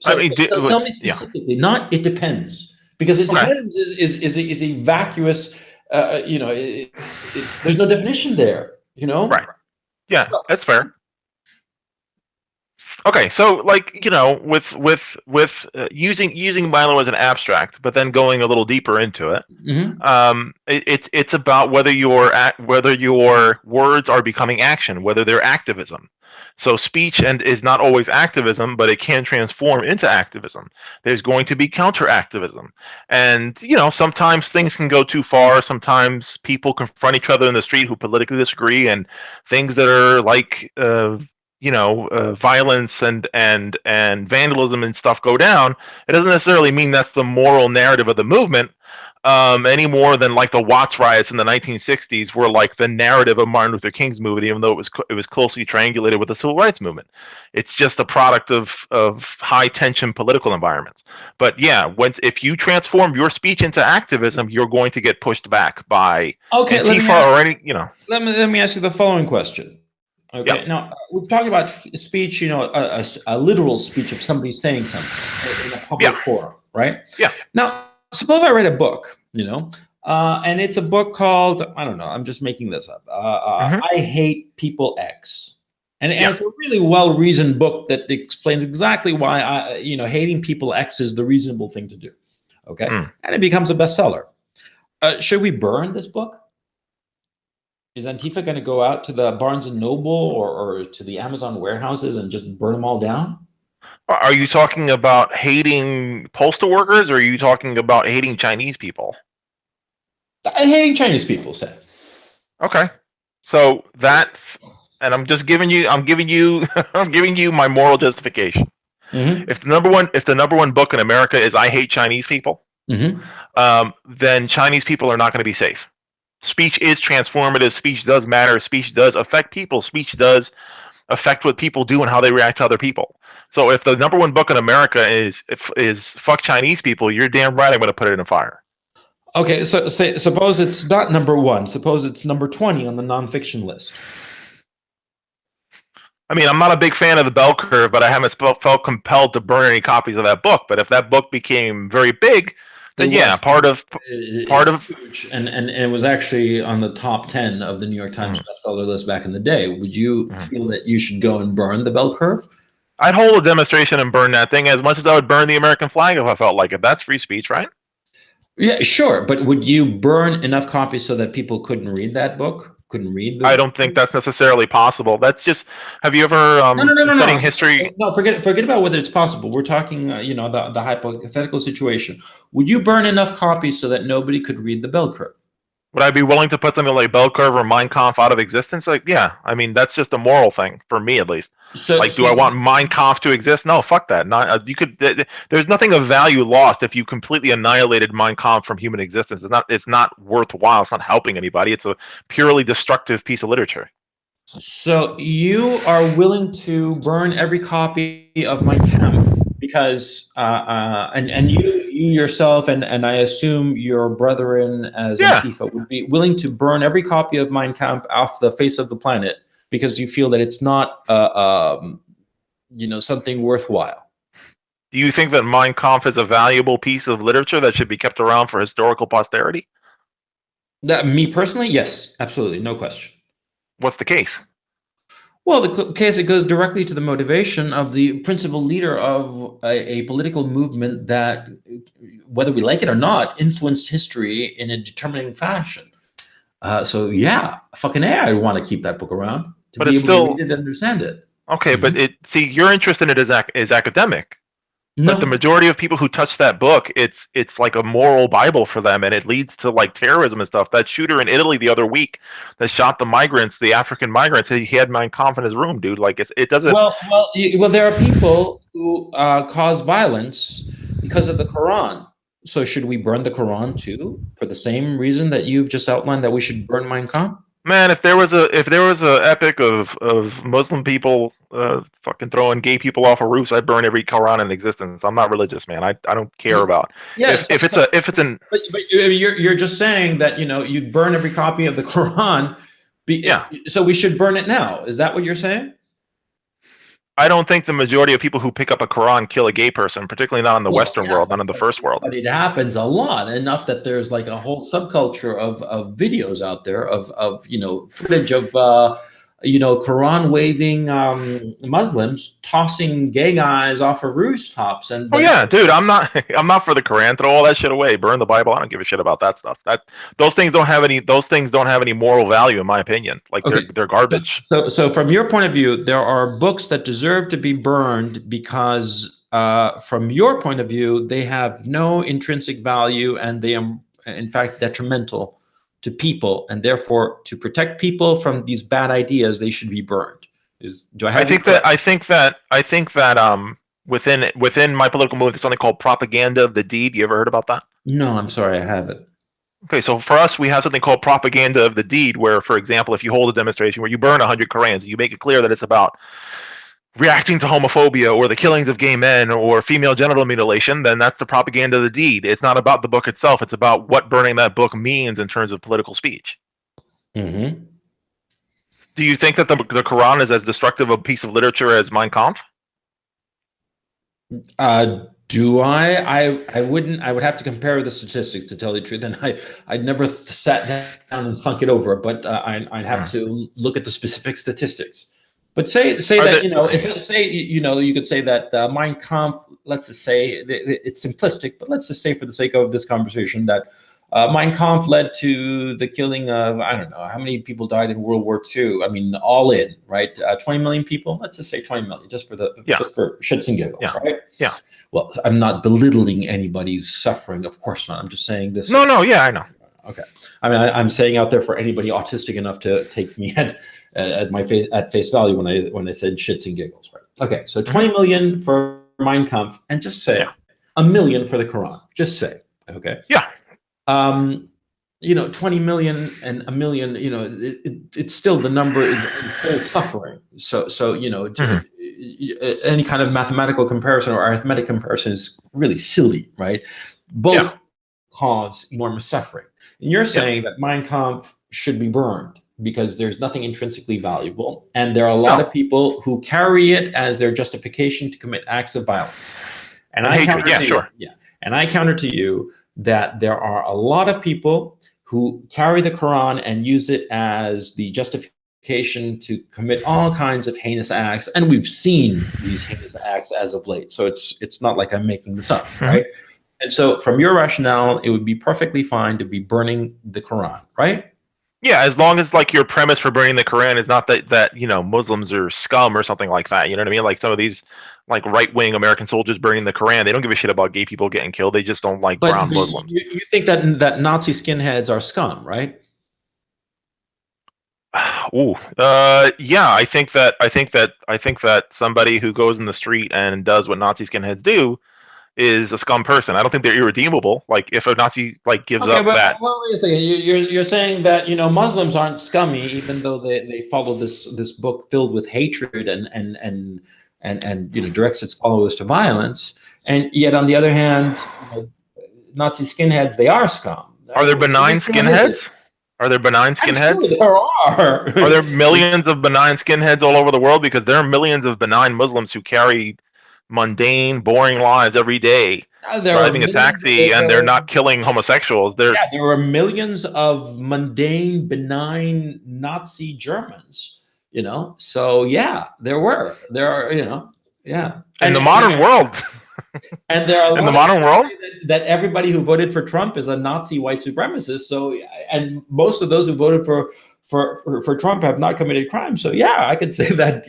So tell me specifically, not it depends, because it depends is a vacuous, there's no definition there,
Right. Yeah, that's fair. Okay, so with using Milo as an abstract, but then going a little deeper into it, it's about whether your words are becoming action, whether they're activism. So speech is not always activism, but it can transform into activism. There's going to be counter-activism. And, sometimes things can go too far. Sometimes people confront each other in the street who politically disagree, and things that are like, violence and vandalism and stuff go down. It doesn't necessarily mean that's the moral narrative of the movement. Any more than like the Watts riots in the 1960s were like the narrative of Martin Luther King's movement, even though it was closely triangulated with the civil rights movement. It's just a product of high tension political environments. But yeah, if you transform your speech into activism, you're going to get pushed back by Antifa or any.
Let me ask you the following question. Okay. Yeah. Now we're talking about speech. A literal speech of somebody saying something in a public forum, right?
Yeah.
Now, suppose I read a book, And it's a book called, I don't know, I'm just making this up. I Hate People X. And it's a really well-reasoned book that explains exactly why hating people X is the reasonable thing to do. Okay. And it becomes a bestseller. Should we burn this book? Is Antifa going to go out to the Barnes and Noble or to the Amazon warehouses and just burn them all down?
Are you talking about hating postal workers, or are you talking about hating Chinese people?
Hating Chinese people, say.
Okay, so that, and I'm giving you my moral justification. If the number one book in America is "I Hate Chinese People," then Chinese people are not going to be safe. Speech is transformative. Speech does matter. Speech does affect people. Speech does affect what people do and how they react to other people. So if the number one book in America is "Fuck Chinese People," you're damn right I'm going to put it in a fire.
Okay, so suppose it's not number one. Suppose it's number 20 on the nonfiction list.
I mean, I'm not a big fan of the bell curve, but I haven't felt compelled to burn any copies of that book. But if that book became very big, then yeah, part of
huge, and it was actually on the top 10 of the New York Times bestseller list back in the day. Would you feel that you should go and burn the bell curve?
I'd hold a demonstration and burn that thing as much as I would burn the American flag if I felt like it. That's free speech, right?
Yeah, sure. But would you burn enough copies so that people couldn't read that book? Couldn't read the
I don't think that's necessarily possible. That's just, have you ever studying history?
No, forget about whether it's possible. We're talking, the hypothetical situation. Would you burn enough copies so that nobody could read the bell curve?
Would I be willing to put something like Bell Curve or Mein Kampf out of existence? Like, yeah. I mean, that's just a moral thing for me, at least. Do I want Mein Kampf to exist? No, fuck that. Not you could. There's nothing of value lost if you completely annihilated Mein Kampf from human existence. It's not worthwhile. It's not helping anybody. It's a purely destructive piece of literature.
So you are willing to burn every copy of Mein Kampf because and you yourself and I assume your brethren as Antifa would be willing to burn every copy of Mein Kampf off the face of the planet because you feel that it's not something worthwhile.
Do you think that Mein Kampf is a valuable piece of literature that should be kept around for historical posterity?
Me personally, yes, absolutely, no question.
What's the case?
Well, the case, it goes directly to the motivation of the principal leader of a political movement that, whether we like it or not, influenced history in a determining fashion. So yeah, fucking A, I want to keep that book around to be able to read it and understand it.
Okay, but your interest in it is academic.
No.
But the majority of people who touch that book, it's like a moral Bible for them, and it leads to like terrorism and stuff. That shooter in Italy the other week that shot the African migrants, he had Mein Kampf in his room, dude. Like it doesn't.
Well, there are people who cause violence because of the Quran. So should we burn the Quran too, for the same reason that you've just outlined that we should burn Mein Kampf?
Man, if there was a epic of Muslim people fucking throwing gay people off of roofs, I'd burn every Quran in existence. I'm not religious, man. I don't care about
But you're just saying that you'd burn every copy of the Quran. So we should burn it now. Is that what you're saying?
I don't think the majority of people who pick up a Quran kill a gay person, particularly not in the Western world, not in the first world.
But it happens a lot, enough that there's like a whole subculture of videos out there of footage of Quran waving Muslims tossing gay guys off of rooftops. And
dude, I'm not for the Quran. Throw all that shit away. Burn the Bible. I don't give a shit about that stuff. Those things don't have any moral value, in my opinion. Like they're garbage.
So from your point of view, there are books that deserve to be burned because from your point of view, they have no intrinsic value and they are in fact detrimental to people, and therefore to protect people from these bad ideas, they should be burned. I think
that within my political movement, there's something called propaganda of the deed. You ever heard about that?
No, I'm sorry, I haven't.
Okay, so for us, we have something called propaganda of the deed, where, for example, if you hold a demonstration where you burn 100 Korans, you make it clear that it's about reacting to homophobia or the killings of gay men or female genital mutilation, then that's the propaganda of the deed. It's not about the book itself. It's about what burning that book means in terms of political speech.
Mm-hmm.
Do you think that the Quran is as destructive a piece of literature as Mein Kampf?
Do I wouldn't. I would have to compare the statistics to tell you the truth, and I'd never sat down and thunk it over. But I'd have to look at the specific statistics. But say that you could say that Mein Kampf. Let's just say it's simplistic, but let's just say for the sake of this conversation that Mein Kampf led to the killing of, I don't know how many people died in World War II. I mean, all in, right? 20 million people. Let's just say 20 million, just for shits and giggles, right?
Yeah.
Well, I'm not belittling anybody's suffering, of course not. I'm just saying this.
No, yeah, I know.
Okay. I mean, I'm saying out there for anybody autistic enough to take me at face value when I said shits and giggles, right? Okay, so 20 million for Mein Kampf, and just say a million for the Quran. Just say, okay.
Yeah.
20 million and a million, it's still the number is full suffering. So any kind of mathematical comparison or arithmetic comparison is really silly, right? Both cause enormous suffering. And you're saying that Mein Kampf should be burned because there's nothing intrinsically valuable, and there are a lot of people who carry it as their justification to commit acts of violence. And I counter to you that there are a lot of people who carry the Quran and use it as the justification to commit all kinds of heinous acts, and we've seen these heinous acts as of late. So it's not like I'm making this up, right? And so from your rationale, it would be perfectly fine to be burning the Quran, right?
Yeah, as long as like your premise for burning the Quran is not that Muslims are scum or something like that. You know what I mean? Like some of these like right-wing American soldiers burning the Quran, they don't give a shit about gay people getting killed. They just don't like brown Muslims.
You think that Nazi skinheads are scum, right?
Yeah, I think that somebody who goes in the street and does what Nazi skinheads do is a scum person. I don't think they're irredeemable. Like if a Nazi gives up that.
Well, wait a second. You're saying that Muslims aren't scummy, even though they follow this book filled with hatred and directs its followers to violence, and yet on the other hand, Nazi skinheads, they are scum.
Are there benign skinheads? Are there benign skinheads?
I'm sure there are.
Are there millions of benign skinheads all over the world? Because there are millions of benign Muslims who carry mundane, boring lives every day, driving a taxi, and they're not killing homosexuals.
There were millions of mundane, benign Nazi Germans. So there are,
in the modern world.
And there are
in the modern world
that everybody who voted for Trump is a Nazi white supremacist. So, and most of those who voted for Trump have not committed crimes. So I could say that,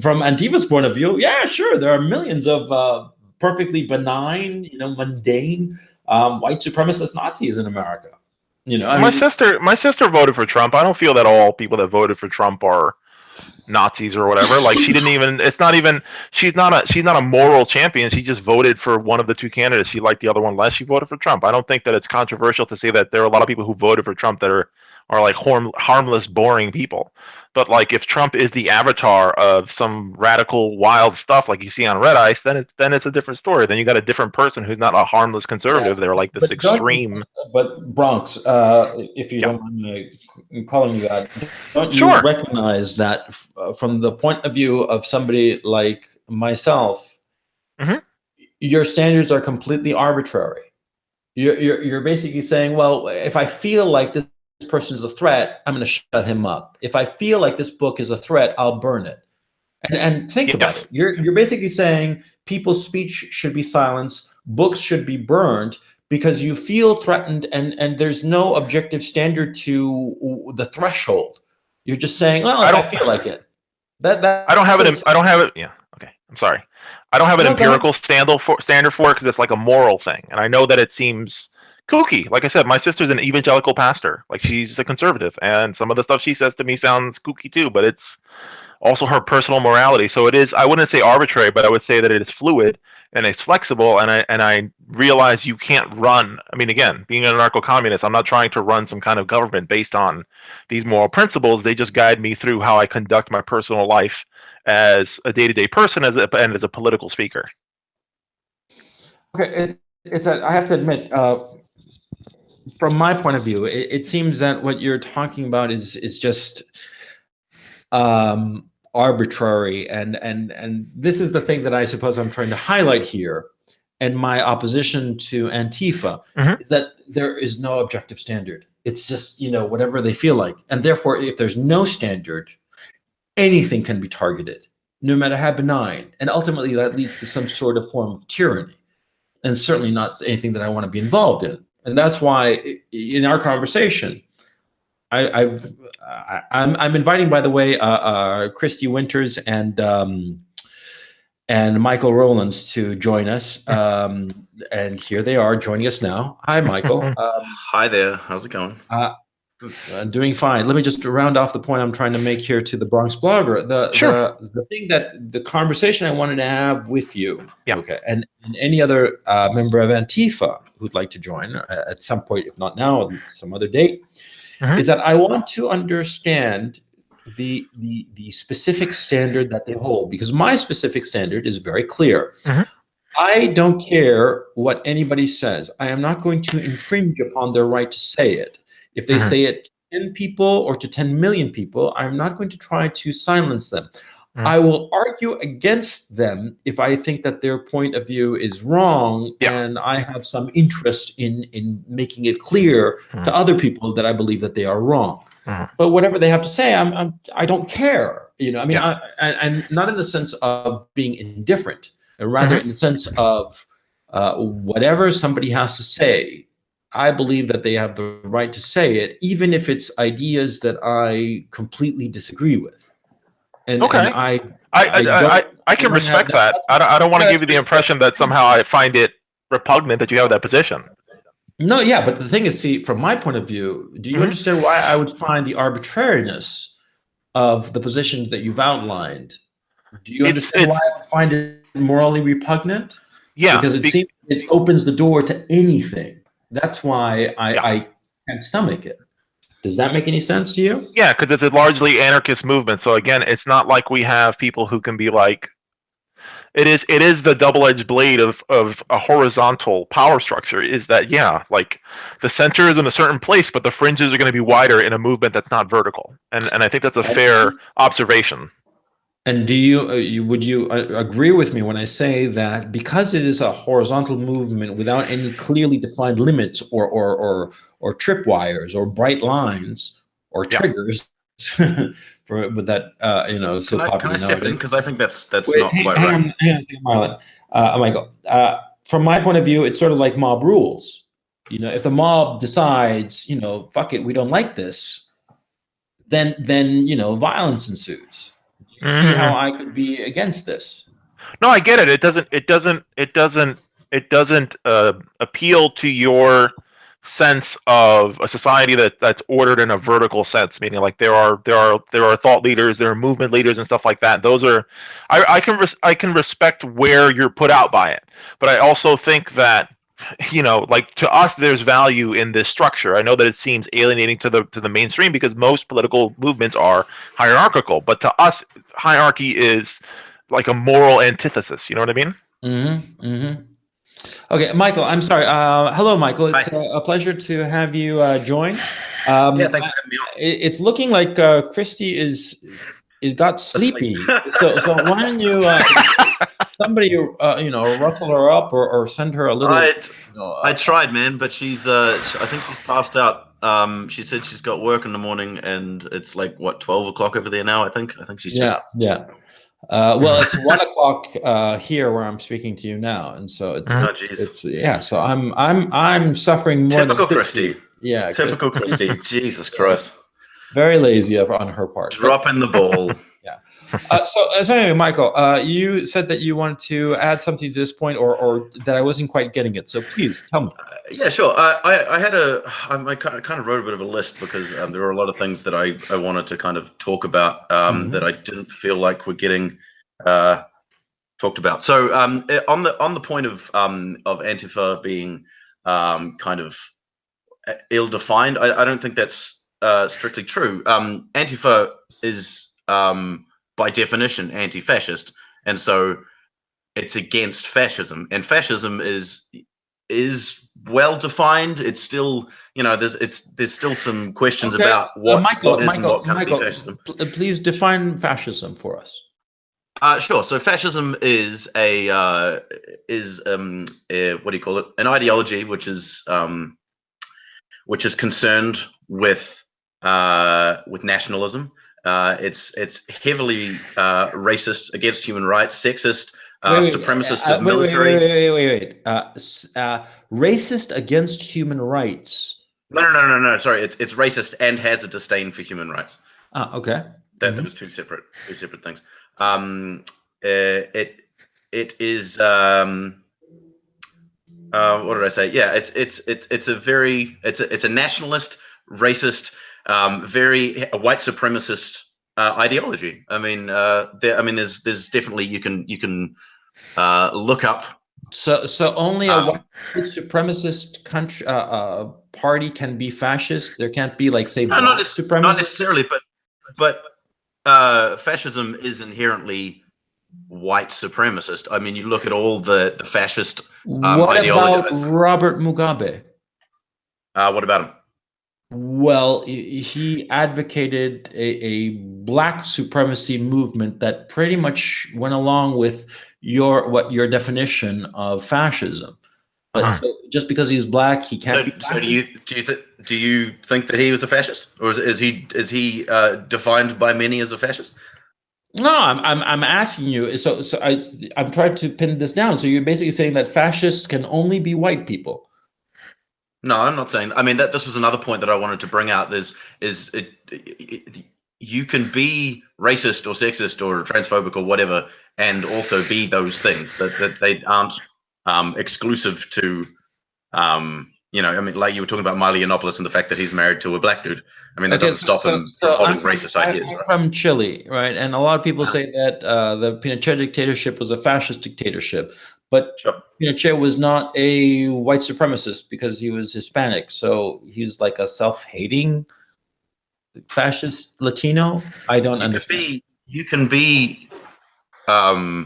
from Antifa's point of view, sure, there are millions of perfectly benign, mundane white supremacist Nazis in America.
My sister voted for Trump. I don't feel that all people that voted for Trump are Nazis or whatever. Like she didn't even. It's not even. She's not a moral champion. She just voted for one of the two candidates. She liked the other one less. She voted for Trump. I don't think that it's controversial to say that there are a lot of people who voted for Trump that are like harmless, boring people. But like if Trump is the avatar of some radical, wild stuff like you see on Red Ice, then it's a different story. Then you got a different person who's not a harmless conservative. They're like this extreme.
But Bronx, if you don't mind me calling you that, don't you recognize that from the point of view of somebody like myself, your standards are completely arbitrary. You're basically saying, well, if I feel like this person is a threat, I'm going to shut him up. If I feel like this book is a threat, I'll burn it. And think about it. You're basically saying people's speech should be silenced, books should be burned because you feel threatened, and there's no objective standard to the threshold. You're just saying, well, I feel like it.
I don't have it. Yeah. Okay. I'm sorry. I don't have an empirical standard for it because it's like a moral thing, and I know that it seems kooky. Like I said, my sister's an evangelical pastor. Like she's a conservative, and some of the stuff she says to me sounds kooky too. But it's also her personal morality. So it is. I wouldn't say arbitrary, but I would say that it is fluid and it's flexible. And I realize you can't run. I mean, again, being an anarcho-communist, I'm not trying to run some kind of government based on these moral principles. They just guide me through how I conduct my personal life as a day-to-day person, and as a political speaker.
Okay, I have to admit, from my point of view, it seems that what you're talking about is just arbitrary, and this is the thing that I suppose I'm trying to highlight here, and my opposition to Antifa is that there is no objective standard. It's just, whatever they feel like. And therefore, if there's no standard, anything can be targeted, no matter how benign. And ultimately, that leads to some sort of form of tyranny, and certainly not anything that I want to be involved in. And that's why in our conversation, I'm inviting, by the way, Christy Winters and Michael Rowlands to join us. And here they are joining us now. Hi, Michael.
Hi there. How's it going?
Doing fine. Let me just round off the point I'm trying to make here to the Bronx Blogger. The thing that the conversation I wanted to have with you, okay, and any other member of Antifa who'd like to join at some point, if not now, some other date, is that I want to understand the specific standard that they hold, because my specific standard is very clear. I don't care what anybody says. I am not going to infringe upon their right to say it. If they say it to 10 people or to 10 million people, I'm not going to try to silence them. I will argue against them if I think that their point of view is wrong, and I have some interest in making it clear to other people that I believe that they are wrong. But whatever they have to say, I don't care. I'm not in the sense of being indifferent, rather in the sense of whatever somebody has to say, I believe that they have the right to say it, even if it's ideas that I completely disagree with. And I
can respect that. I don't want to give you the impression that somehow I find it repugnant that you have that position.
No, yeah, but the thing is, see, from my point of view, do you understand why I would find the arbitrariness of the position that you've outlined? Do you understand why I would find it morally repugnant?
Yeah.
Because it opens the door to anything. That's why I can't stomach it. Does that make any sense to you?
Yeah, because it's a largely anarchist movement. So again, it's not like we have people who can be like, it is the double-edged blade of a horizontal power structure, is that, like the center is in a certain place, but the fringes are going to be wider in a movement that's not vertical. And I think that's a fair observation.
And would you agree with me when I say that because it is a horizontal movement without any clearly defined limits or tripwires or bright lines or triggers with that
Can I step in, because I think that's not quite right.
Hang on a second, Marlon. Michael, from my point of view, it's sort of like mob rules. If the mob decides, fuck it, we don't like this, then violence ensues. Do you see how I could be against this?
No, I get it. It doesn't appeal to your sense of a society that's ordered in a vertical sense, meaning like there are thought leaders, there are movement leaders and stuff like that. Those are I can respect where you're put out by it, but I also think that like to us there's value in this structure. I know that it seems alienating to the mainstream because most political movements are hierarchical, but to us hierarchy is like a moral antithesis. You know what I mean?
Okay, Michael, I'm sorry. Hello, Michael. It's a pleasure to have you join.
Thanks for having me on.
It's looking like Christy is got sleepy. So why don't you somebody rustle her up or send her a little.
I tried, man, but she's I think she's passed out. She said she's got work in the morning, and it's like 12 o'clock over there now. I think she's just
well, it's 1 o'clock here where I'm speaking to you now, and so it's so I'm suffering more.
Typical Christy.
Yeah,
typical Christy. Jesus Christ.
Very lazy on her part.
Dropping the ball.
So anyway, Michael, you said that you wanted to add something to this point, or that I wasn't quite getting it. So please tell me.
Yeah, sure. I kind of wrote a bit of a list because there were a lot of things that I wanted to kind of talk about that I didn't feel like were getting talked about. So on the point of Antifa being kind of ill-defined, I don't think that's strictly true. Antifa is by definition anti-fascist, and so it's against fascism, and fascism is well defined. It's still, there's still some questions about what is and what can't be fascism.
Please define fascism for us.
Sure. So fascism is what do you call it? An ideology which is concerned with nationalism. It's heavily racist, against human rights, sexist, supremacist of military.
Wait. Racist against human rights.
No. Sorry, it's racist and has a disdain for human rights.
Okay.
That was two separate things. It is what did I say? Yeah, it's a nationalist, racist, very white supremacist ideology. I mean, there's definitely you can look up.
So only a white supremacist country party can be fascist. There can't be like say
not necessarily, but fascism is inherently white supremacist. I mean, you look at all the fascist ideology.
What about Robert Mugabe?
What about him?
Well, he advocated a black supremacy movement that pretty much went along with your definition of fascism. But so just because he's black, he can't.
So do you think that he was a fascist, or is he defined by many as a fascist?
No, I'm asking you. So I'm trying to pin this down. So you're basically saying that fascists can only be white people.
No, I'm not saying. I mean, this was another point that I wanted to bring out. You can be racist or sexist or transphobic or whatever, and also be those things. That they aren't exclusive to. I mean, like you were talking about Milo Yiannopoulos and the fact that he's married to a black dude. I mean, that doesn't stop him from holding racist ideas.
I'm from Chile, right? And a lot of people say that the Pinochet dictatorship was a fascist dictatorship. But Pinochet was not a white supremacist because he was Hispanic. So he's like a self-hating fascist Latino. I don't understand.
You can be, like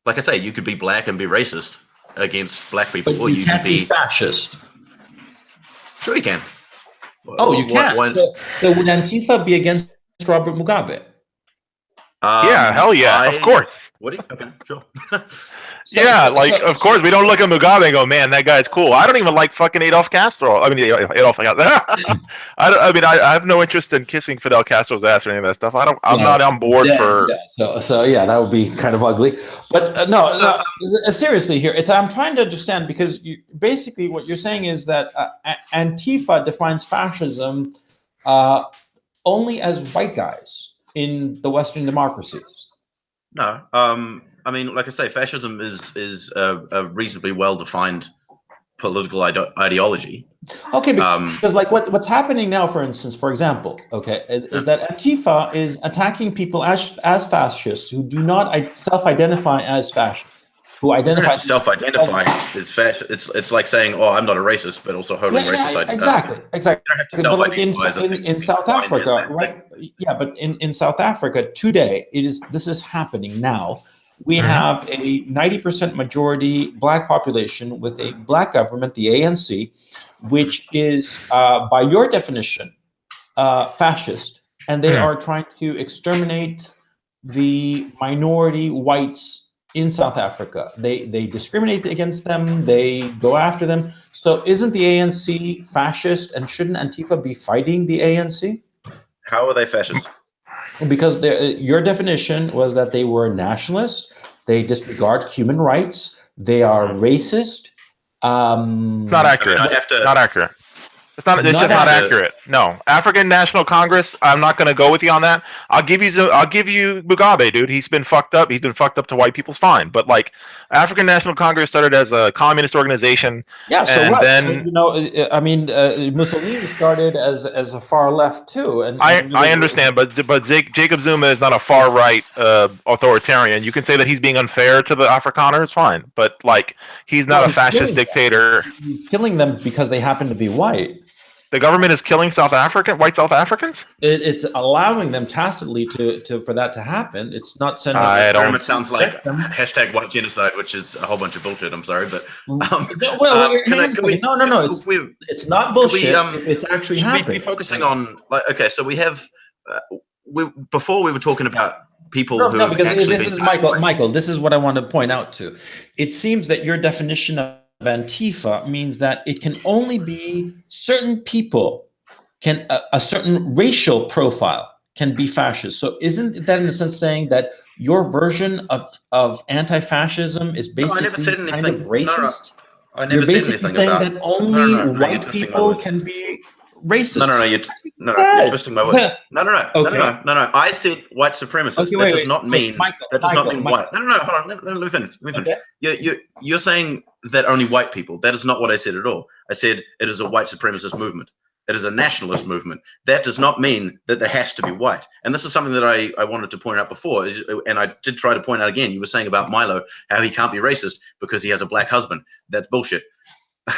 I say, you could be black and be racist against black people,
or you can be fascist.
Sure, you can.
Oh, you can. So would Antifa be against Robert Mugabe?
Yeah, hell yeah, of course.
Okay, sure.
Of course, we don't look at Mugabe and go, man, that guy's cool. I don't even like fucking Adolf Castro. I mean, I have no interest in kissing Fidel Castro's ass or any of that stuff. I'm not on board for.
Yeah. So yeah, that would be kind of ugly. But no, seriously here, I'm trying to understand because basically what you're saying is that Antifa defines fascism only as white guys in the Western democracies.
No, I mean, like I say, fascism is a reasonably well-defined political ideology.
Okay, because like what's happening now, for instance, for example, is that Antifa is attacking people as fascists who do not self-identify as fascists. Who identify
self-identify as fascist. It's like saying, "Oh, I'm not a racist," but also holding racist ideas.
Exactly. But like in South Africa, right? Yeah, but in South Africa today, this is happening now. We have a 90% majority black population with a black government, the ANC, which is, by your definition, fascist, and they are trying to exterminate the minority whites in South Africa. They discriminate against them. They go after them. So isn't the ANC fascist, and shouldn't Antifa be fighting the ANC?
How are they fascist?
Because your definition was that they were nationalists. They disregard human rights. They are racist.
Not accurate. Not accurate. It's just not accurate. No, African National Congress. I'm not going to go with you on that. I'll give you Mugabe, dude. He's been fucked up. He's been fucked up to white people's fine. But like, African National Congress started as a communist organization.
Yeah. So and then I mean, Mussolini started as a far left too. And
I understand, but Jacob Zuma is not a far right authoritarian. You can say that he's being unfair to the Afrikaners, fine. But like, he's not a fascist dictator.
He's killing them because they happen to be white.
The government is killing white South Africans?
It's allowing them tacitly for that to happen. It's not sending.
It sounds like hashtag white genocide, which is a whole bunch of bullshit. I'm sorry, but
no. It's not bullshit. It's actually happening.
Be focusing on so we have before we were talking about people who
no,
have
because
actually
this
been
is Michael, this is what I want to point out to. It seems that your definition of Antifa means that it can only be certain people can a certain racial profile can be fascist. So isn't that in a sense saying that your version of anti-fascism is
No, I never
basically
said
kind of
anything.
racist?
I never
You're
said
basically
anything
saying
about.
that only
You're
white
twisting my
people
words.
can be racist.
You're twisting my words. No. I said white supremacist.
Okay,
That does not mean white. No. Hold on. Let me finish. Okay. You're saying that only white people. That is not what I said at all. I said it is a white supremacist movement. It is a nationalist movement. That does not mean that there has to be white. And this is something that I wanted to point out before, and I did try to point out again. You were saying about Milo, how he can't be racist because he has a black husband. That's bullshit.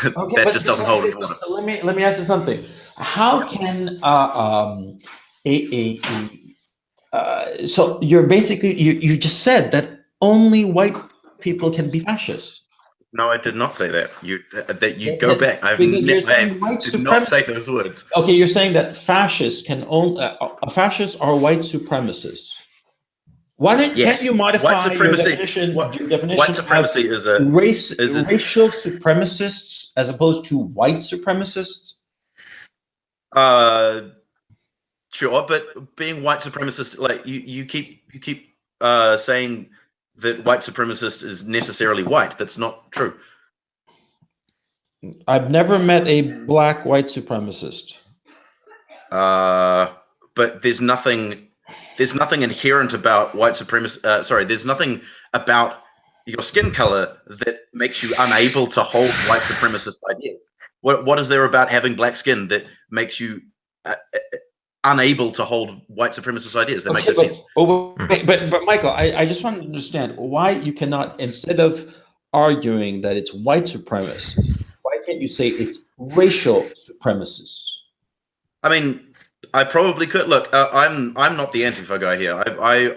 Okay,
that just doesn't hold water.
So let me ask you something. How can so you're basically you just said that only white people can be fascists.
No, I did not say that. Go back. I did not say those words.
Okay, you're saying that fascists can only fascists are white supremacists. Can't you modify your definition?
White supremacy is a
racial supremacists as opposed to white supremacists.
Sure, but being white supremacist, like you keep saying that white supremacist is necessarily white. That's not true.
I've never met a black white supremacist.
But there's nothing inherent about white supremacy. There's nothing about your skin color that makes you unable to hold white supremacist ideas. What is there about having black skin that makes you unable to hold white supremacist ideas? That makes no sense.
But Michael, I just want to understand why you cannot, instead of arguing that it's white supremacists, why can't you say it's racial supremacists?
I mean, I probably could. Look, I'm not the Antifa guy here.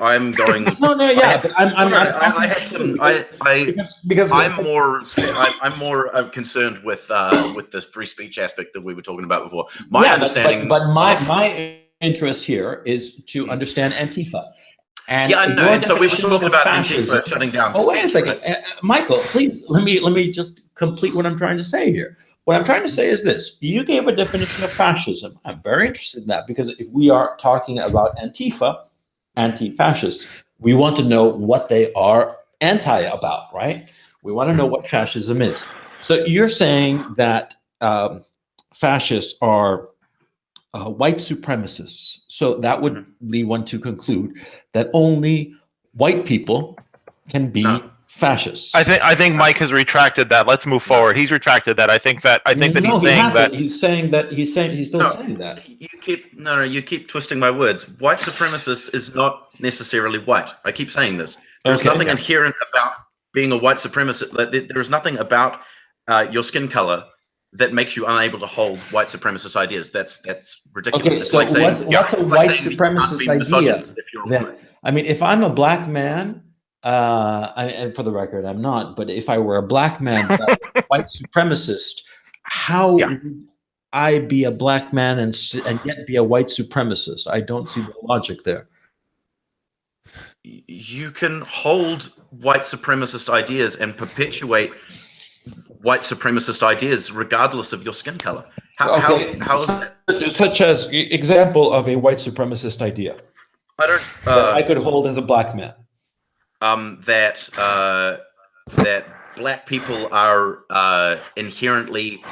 I'm going. I'm more concerned with the free speech aspect that we were talking about before. My understanding,
but my interest here is to understand Antifa. And
yeah, I know. And so we were talking about Antifa shutting down.
Oh, wait a second, Michael. Please let me just complete what I'm trying to say here. What I'm trying to say is this. You gave a definition of fascism. I'm very interested in that because if we are talking about Antifa, anti-fascist, we want to know what they are anti about, right? We want to know what fascism is. So you're saying that fascists are white supremacists. So that would lead one to conclude that only white people can be fascists.
I think Mike has retracted that. Let's move forward. He's retracted that. I think that he's saying that
he's still saying that.
You keep twisting my words. White supremacist is not necessarily white. I keep saying this. There's nothing inherent about being a white supremacist. There is nothing about your skin color that makes you unable to hold white supremacist ideas. That's ridiculous.
Okay, so what's a white supremacist idea? Then? I mean, if I'm a black man, and for the record, I'm not, but if I were a black man, white supremacist, how would I be a black man and yet be a white supremacist? I don't see the logic there.
You can hold white supremacist ideas and perpetuate white supremacist ideas regardless of your skin color. How is that?
Such as example of a white supremacist idea. I could hold as a black man.
That black people are inherently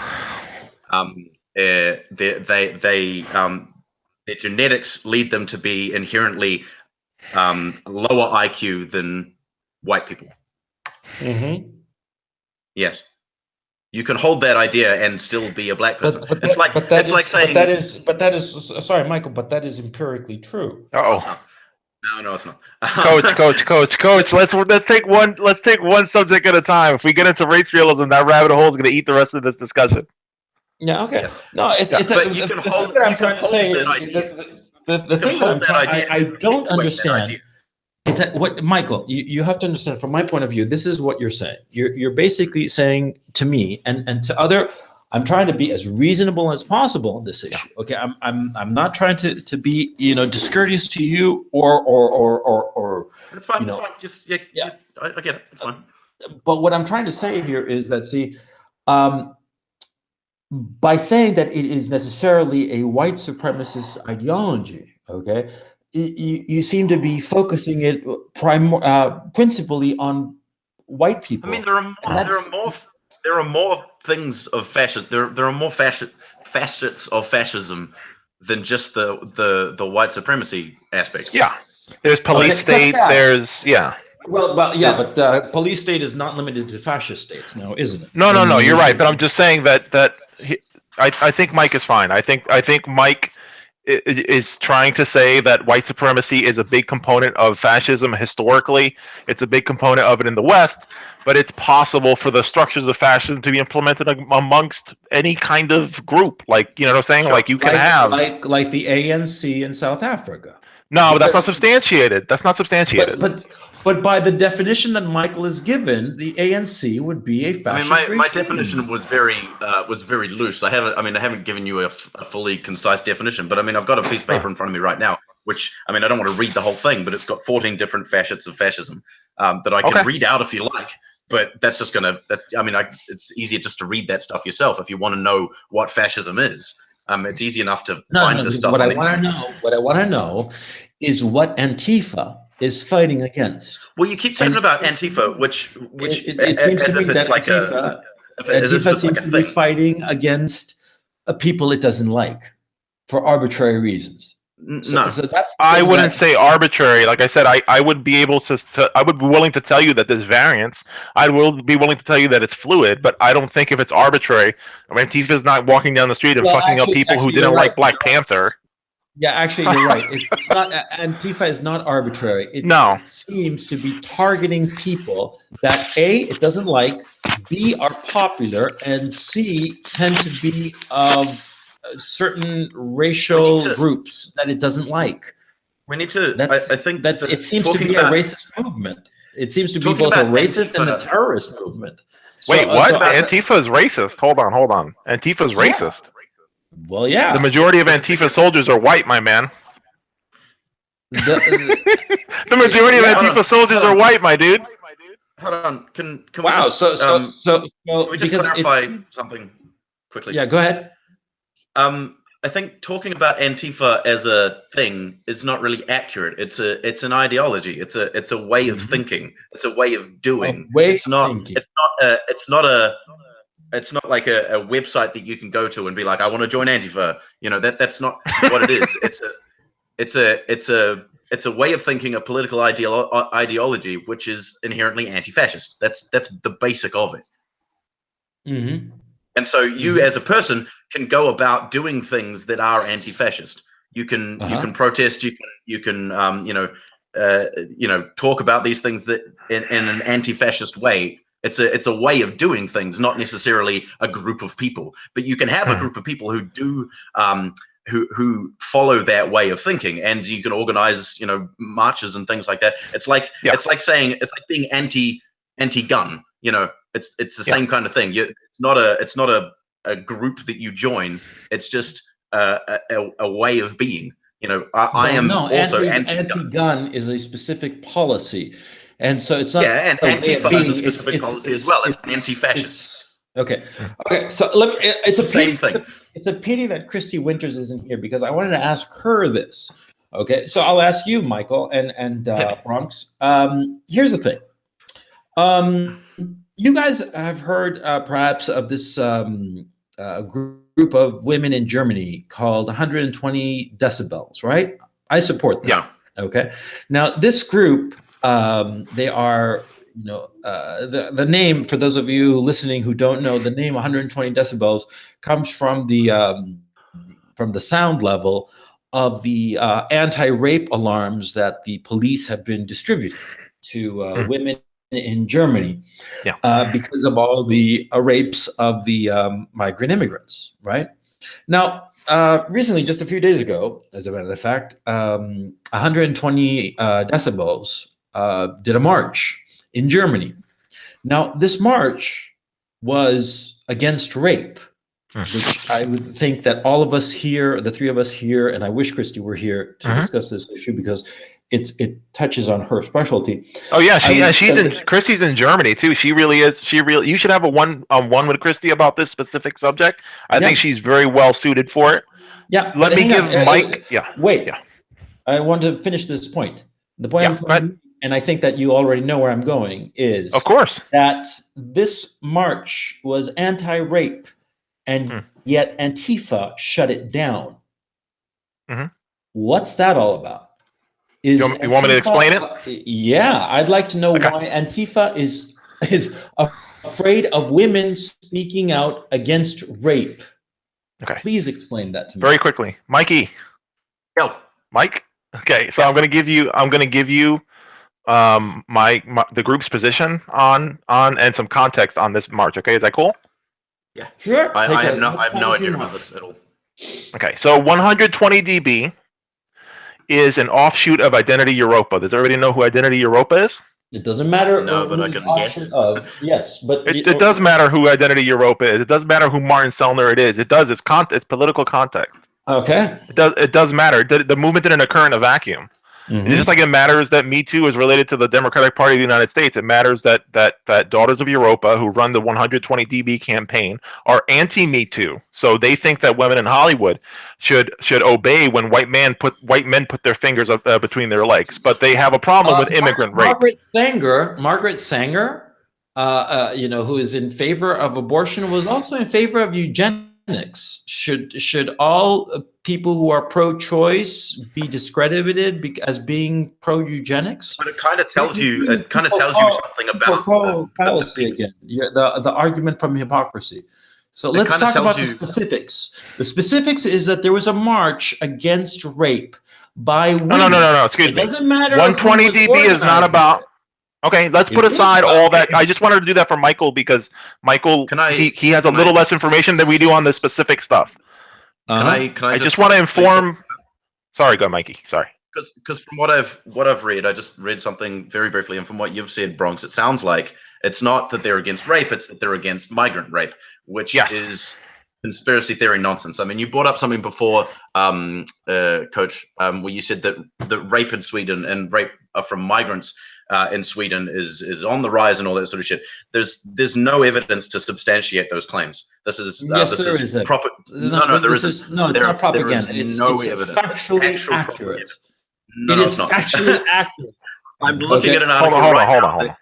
their genetics lead them to be inherently lower IQ than white people.
Mm-hmm.
Yes, you can hold that idea and still be a black person.
Sorry, Michael, but that is empirically true.
No, it's not.
Coach. Let's take one subject at a time. If we get into race realism, that rabbit hole is going to eat the rest of this discussion.
Yeah. Okay.
Yes.
No,
but you can hold that idea.
The thing that I don't understand. It's what Michael. You have to understand from my point of view. This is what you're saying. You're basically saying to me and to other. I'm trying to be as reasonable as possible on this issue. Okay, I'm not trying to be discourteous to you or
It's fine.
You know,
it's fine. Just I get it. It's fine.
But what I'm trying to say here is that, see, by saying that it is necessarily a white supremacist ideology, okay, you seem to be focusing it principally on white people.
I mean, there are more things of fascism. There are more facets of fascism than just the white supremacy aspect.
Yeah, there's police state. There's
Well, but police state is not limited to fascist states, now, isn't it?
No. You're right, but I'm just saying that I think Mike is fine. I think Mike is trying to say that white supremacy is a big component of fascism historically. It's a big component of it in the West, but it's possible for the structures of fascism to be implemented amongst any kind of group. Like, you know what I'm saying? Sure. Like you can have
like the ANC in South Africa.
No, that's not substantiated. That's not substantiated.
But by the definition that Michael has given, the ANC would be a fascist.
I mean, my definition was very loose. I haven't given you a fully concise definition, but I mean, I've got a piece of paper in front of me right now, which, I mean, I don't want to read the whole thing, but it's got 14 different facets of fascism that I can read out if you like. But that's just it's easier just to read that stuff yourself if you want to know what fascism is. It's easy enough to find this stuff.
What I want to know is what Antifa is fighting against.
Well, you keep talking about Antifa, which
it seems to me that Antifa seems to be fighting against people it doesn't like for arbitrary reasons.
No,
I wouldn't say arbitrary. Like I said, I would be able to I would be willing to tell you that there's variance. I will be willing to tell you that it's fluid, but I don't think if it's arbitrary. I mean, Antifa's not walking down the street and fucking up people who didn't like Black Panther.
Yeah, actually, you're right. It's not Antifa is not arbitrary. It seems to be targeting people that A, it doesn't like, B, are popular, and C, tend to be of certain racial groups that it doesn't like.
We need to. I think
that it seems to be a racist movement. It seems to be both a racist and a terrorist movement.
Wait, what? Antifa is racist. Hold on. Antifa is racist.
Well, yeah.
The majority of Antifa soldiers are white, my man. The majority of Antifa soldiers are white, my dude.
Hold on. Can we
wow.
just, can we just clarify something quickly?
Yeah, go ahead.
I think talking about Antifa as a thing is not really accurate. It's an ideology. It's a way of thinking. It's a way of doing. It's not like a website that you can go to and be like, I want to join Antifa. You know, that's not what it is. It's a way of thinking, a political ideology, which is inherently anti-fascist. That's the basic of it.
Mm-hmm.
And so you, as a person, can go about doing things that are anti-fascist. You can protest. You can talk about these things that in an anti-fascist way. It's a way of doing things, not necessarily a group of people. But you can have a group of people who do who follow that way of thinking, and you can organize marches and things like that. It's like being anti-gun. It's the same kind of thing. It's not a group that you join. It's just a way of being. I am also
anti-gun is a specific policy. And so it's not.
Yeah, and Antifa is a specific policy as well. It's anti-fascist.
Okay. So it's
the same thing.
It's a pity that Christy Winters isn't here because I wanted to ask her this. Okay, so I'll ask you, Michael and Bronx. Here's the thing. You guys have heard perhaps of this group of women in Germany called 120 decibels, right? I support them.
Yeah.
Okay. Now this group. They are, the name, for those of you listening who don't know, the name 120 decibels comes from the sound level of the anti-rape alarms that the police have been distributing to women in Germany because of all the rapes of the migrant immigrants, right? Now, recently, just a few days ago, as a matter of fact, 120 decibels did a march in Germany. Now, this march was against rape. which I would think that all of us here, the three of us here, and I wish Christy were here to discuss this issue because it touches on her specialty.
Oh yeah, Christy's in Germany too. She really is. You should have a one with Christy about this specific subject. I think she's very well suited for it.
Yeah.
Let me give Mike.
Wait. Yeah. I want to finish this point. The point I'm trying, and I think that you already know where I'm going, is
of course
that this march was anti-rape, and yet Antifa shut it down. What's that all about?
You want me to explain it?
Yeah, I'd like to know why Antifa is afraid of women speaking out against rape.
Okay.
Please explain that to me.
Very quickly. Mikey.
Yo.
Mike? Okay, so I'm gonna give you the group's position on and some context on this march. Okay, is that cool?
Yeah. Sure. I have no idea about this at all.
Okay, so 120 dB is an offshoot of Identity Europa. Does everybody know who Identity Europa is?
It doesn't matter.
No, but I can guess.
Yes, but
it does matter who Identity Europa is. It does matter who Martin Sellner it is. It does. It's political context.
Okay.
It does matter. The movement didn't occur in a vacuum. It's just like it matters that Me Too is related to the Democratic Party of the United States. It matters that Daughters of Europa, who run the 120 dB campaign, are anti-Me Too. So they think that women in Hollywood should obey when white men put their fingers up between their legs. But they have a problem with immigrant rape.
Margaret Sanger, who is in favor of abortion, was also in favor of eugenics. Should all people who are pro-choice be discredited as being pro-eugenics?
But it kind of tells you. It kind of tells you something about
policy again. The argument from hypocrisy. So let's talk about the specifics. The specifics is that there was a march against rape by women.
No. Excuse me.
It doesn't matter.
120 dB is not about. Okay, let's put aside all that. I just wanted to do that for Michael because Michael, he has a little less information than we do on the specific stuff. I just want to inform. Sorry, go, Mikey. Sorry.
Because from what I've read, I just read something very briefly, and from what you've said, Bronx, it sounds like it's not that they're against rape; it's that they're against migrant rape, which is conspiracy theory nonsense. I mean, you brought up something before, Coach, where you said that rape in Sweden and rape from migrants in Sweden is on the rise and all that sort of shit. There's no evidence to substantiate those claims. This is proper. No, there isn't.
No, it's not propaganda.
It's no evidence.
Factually accurate.
No, it's not.
Factually accurate.
I'm looking at an article
Hold on.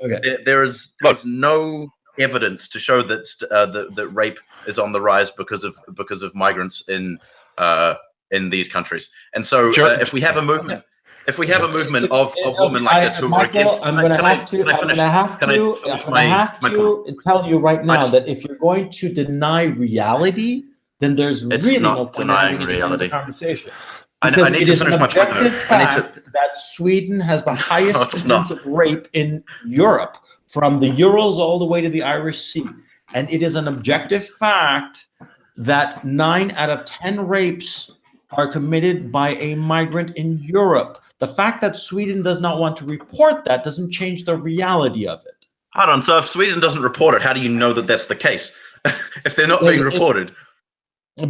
Okay. There's no evidence to show that rape is on the rise because of migrants in these countries. And so if we have a movement. If we have a movement of women like this who are against,
I'm going to have to tell you right now that if you're going to deny reality, then there's really no point
denying reality.
Conversation.
I need to finish my point.
That Sweden has the highest incidence of rape in Europe, from the Urals all the way to the Irish Sea, and it is an objective fact that 9 out of 10 rapes are committed by a migrant in Europe. The fact that Sweden does not want to report that doesn't change the reality of it.
Hold on. So if Sweden doesn't report it, how do you know that that's the case? If they're not being reported?